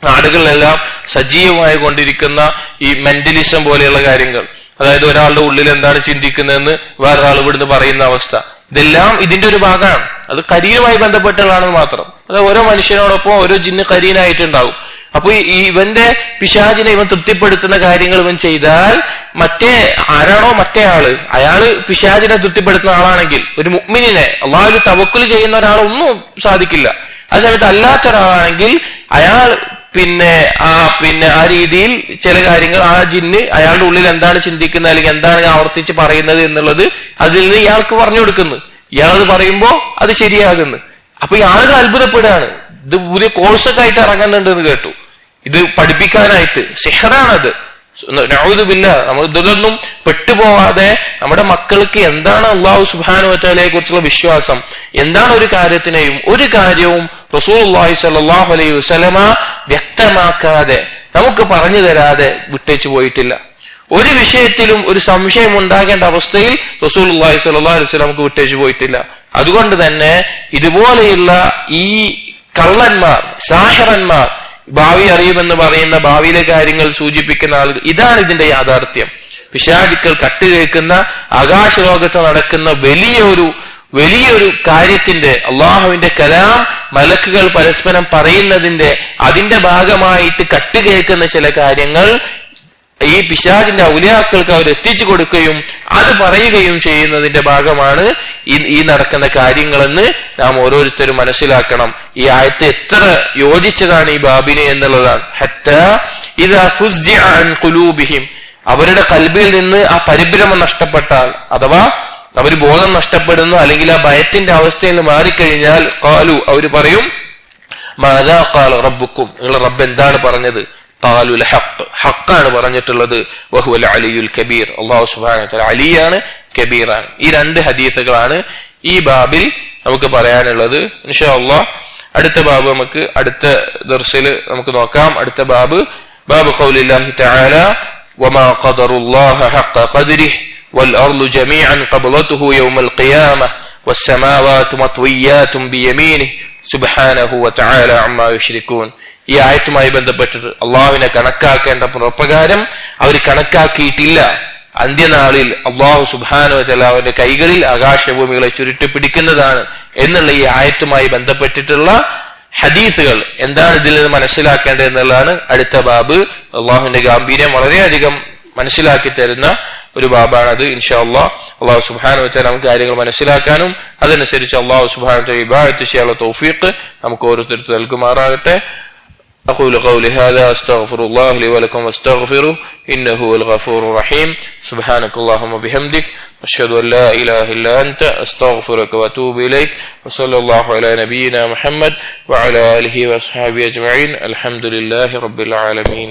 നാടുകളിലെല്ലാം സജീവമായി കൊണ്ടിരിക്കുന്ന ഈ മെന്റലിസം പോലെയുള്ള കാര്യങ്ങൾ, അതായത് ഒരാളുടെ ഉള്ളിൽ എന്താണ് ചിന്തിക്കുന്നതെന്ന് വേറൊരാൾ ഇവിടുന്ന് പറയുന്ന അവസ്ഥ, ഇതെല്ലാം ഇതിന്റെ ഒരു ഭാഗമാണ്. അത് കരീനുമായി ബന്ധപ്പെട്ടുള്ളതാണെന്ന് മാത്രം. അത് ഓരോ മനുഷ്യനോടൊപ്പം ഓരോ ജിന്ന് കരീനായിട്ടുണ്ടാവും. അപ്പൊ ഇവന്റെ പിശാചിനെ ഇവൻ തൃപ്തിപ്പെടുത്തുന്ന കാര്യങ്ങൾ ഇവൻ ചെയ്താൽ ആരാണോ മറ്റേ ആള്, അയാള് പിശാചിനെ തൃപ്തിപ്പെടുത്തുന്ന ആളാണെങ്കിൽ, ഒരു മുഅ്മിനിനെ അല്ലാഹുവിൽ തവക്കുൽ ചെയ്യുന്ന ഒരാളൊന്നും സാധിക്കില്ല. ആ സമയത്ത് അല്ലാത്ത ഒരാളാണെങ്കിൽ അയാൾ ആ രീതിയിൽ ചില കാര്യങ്ങൾ ആ ജിന്ന് അയാളുടെ ഉള്ളിൽ എന്താണ് ചിന്തിക്കുന്നത്, അല്ലെങ്കിൽ എന്താണ് ആവർത്തിച്ച് പറയുന്നത് എന്നുള്ളത് അതിൽ നിന്ന് ഇയാൾക്ക് പറഞ്ഞു കൊടുക്കുന്നു. ഇയാളത് പറയുമ്പോ അത് ശരിയാകുന്നു. അപ്പൊ ഈ ആളുകൾ അത്ഭുതപ്പെടുകയാണ്. ഇത് പുതിയ കോഴ്സൊക്കെ ആയിട്ട് ഇറങ്ങുന്നുണ്ട് എന്ന് കേട്ടു. ഇത് പഠിപ്പിക്കാനായിട്ട് സിഹ്റാണത്. നഊദു ബില്ലാഹ്. നമ്മൾ ഇതിലൊന്നും പെട്ടുപോവാതെ നമ്മുടെ മക്കൾക്ക് എന്താണ് അല്ലാഹു സുബ്ഹാനഹു വ തആലയെ കുറിച്ചുള്ള വിശ്വാസം, എന്താണ് ഒരു കാര്യവും റസൂലുള്ളാഹി സ്വല്ലല്ലാഹു അലൈഹി വസല്ലമ വ്യക്തമാക്കാതെ നമുക്ക് പറഞ്ഞു തരാതെ വിട്ടേച്ചു പോയിട്ടില്ല. ഒരു വിഷയത്തിലും ഒരു സംശയം ഉണ്ടാകേണ്ട അവസ്ഥയിൽ റസൂലുള്ളാഹി സ്വല്ലല്ലാഹു അലൈഹി വസല്ലം നമുക്ക് വിട്ടേച്ചു പോയിട്ടില്ല. അതുകൊണ്ട് തന്നെ ഇതുപോലെയുള്ള ഈ കള്ളന്മാർ, സാഹിറന്മാർ, ഭാവി അറിയുമെന്ന് പറയുന്ന, ഭാവിയിലെ കാര്യങ്ങൾ സൂചിപ്പിക്കുന്ന ആളുകൾ, ഇതാണ് ഇതിന്റെ യാഥാർത്ഥ്യം. പിശാചുക്കൾ കട്ടുകേൾക്കുന്ന ആകാശലോകത്ത് നടക്കുന്ന വലിയൊരു കാര്യത്തിന്റെ അള്ളാഹുവിന്റെ കലാം മലക്കുകൾ പരസ്പരം പറയുന്നതിന്റെ അതിന്റെ ഭാഗമായിട്ട് കട്ടുകേൾക്കുന്ന ചില കാര്യങ്ങൾ ഈ പിശാചിന്റെ ഔലിയാക്കൾക്ക് അവർ എത്തിച്ചു കൊടുക്കുകയും അത് പറയുകയും ചെയ്യുന്നതിന്റെ ഭാഗമാണ് ഈ നടക്കുന്ന കാര്യങ്ങളെന്ന് നാം ഓരോരുത്തരും മനസ്സിലാക്കണം. ഈ ആയത്ത് എത്ര യോജിച്ചതാണ് ഈ ബാബിനെ എന്നുള്ളതാണ്. ഹത്താ ഇദാ ഫുസ്സിഅ അൻ ഖുലൂബിഹിം, അവരുടെ കൽബിൽ നിന്ന് ആ പരിഭ്രമം നഷ്ടപ്പെട്ടാൽ, അഥവാ അവർ ബോധം നഷ്ടപ്പെടുന്നു, അല്ലെങ്കിൽ ആ ഭയത്തിന്റെ അവസ്ഥയിൽ മാറിക്കഴിഞ്ഞാൽ, ഖാലു, അവർ പറയും, മാദാ ഖാല റബ്ബുക്കും, നിങ്ങളുടെ റബ്ബ് എന്താണ് പറഞ്ഞത്? ഖാലുൽ ഹഖ്, ഹഖാണ് പറഞ്ഞിട്ടുള്ളത്. വഹുവൽ അലിയുൽ കബീർ, അല്ലാഹു സുബ്ഹാനഹു വ തആല അലിയാണ്, കബീറാണ്. ഈ രണ്ട് ഹദീസുകളാണ് ഈ ബാബിൽ നമുക്ക് പറയാനുള്ളത്. ഇൻഷാ അല്ലാഹ് അടുത്ത ബാബ് നമുക്ക് അടുത്ത ദർസിൽ നമുക്ക് നോക്കാം. അടുത്ത ബാബ് ഖൗലില്ലാഹി തആല വമാ ഖദറുല്ലാഹ ഹഖ ഖദ്രിഹി വൽ അർളു ജമീഅൻ ഖബ്ലതുഹു യൗമൽ ഖിയാമഹ് വസ്സമാവാതു മത്വിയാതുൻ ബിയമീനിഹി സുബ്ഹാനഹു വ തആല അമ്മാ യുശ്രികൂൻ. ഈ ആയത്തുമായി ബന്ധപ്പെട്ടിട്ട് അള്ളാഹുവിനെ കണക്കാക്കേണ്ട പ്രകാരം അവർ കണക്കാക്കിയിട്ടില്ല. അന്ത്യനാളിൽ അള്ളാഹു സുബ്ഹാനഹു വ തആല അവന്റെ കൈകളിൽ ആകാശഭൂമികളെ ചുരുട്ടിപ്പിടിക്കുന്നതാണ് എന്നുള്ള ഈ ആയത്തുമായി ബന്ധപ്പെട്ടിട്ടുള്ള ഹദീസുകൾ എന്താണ് ഇതിൽ നിന്ന് മനസ്സിലാക്കേണ്ടത് എന്നുള്ളതാണ് അടുത്ത ബാബ്. അള്ളാഹുവിന്റെ ഗാംഭീര്യം വളരെയധികം മനസ്സിലാക്കി തരുന്ന ഒരു ബാബാണത്. ഇൻഷാ അല്ലാഹ് അള്ളാഹു സുബ്ഹാനഹു വ തആല നമുക്ക് കാര്യങ്ങൾ മനസ്സിലാക്കാനും അതനുസരിച്ച് അള്ളാഹു സുബ്ഹാനഹു വ തആല ഇബാദത്ത് ചെയ്യാനുള്ള തൗഫീഖ് നമുക്ക് ഓരോരുത്തർക്കും നൽകുമാറാകട്ടെ. أقول قولي هذا أستغفر الله لي ولكم واستغفروه إنه هو الغفور الرحيم. سبحانك اللهم وبحمدك أشهد أن لا إله إلا أنت أستغفرك وأتوب إليك. وصلى الله على نبينا محمد وعلى آله وأصحابه أجمعين. الحمد لله رب العالمين.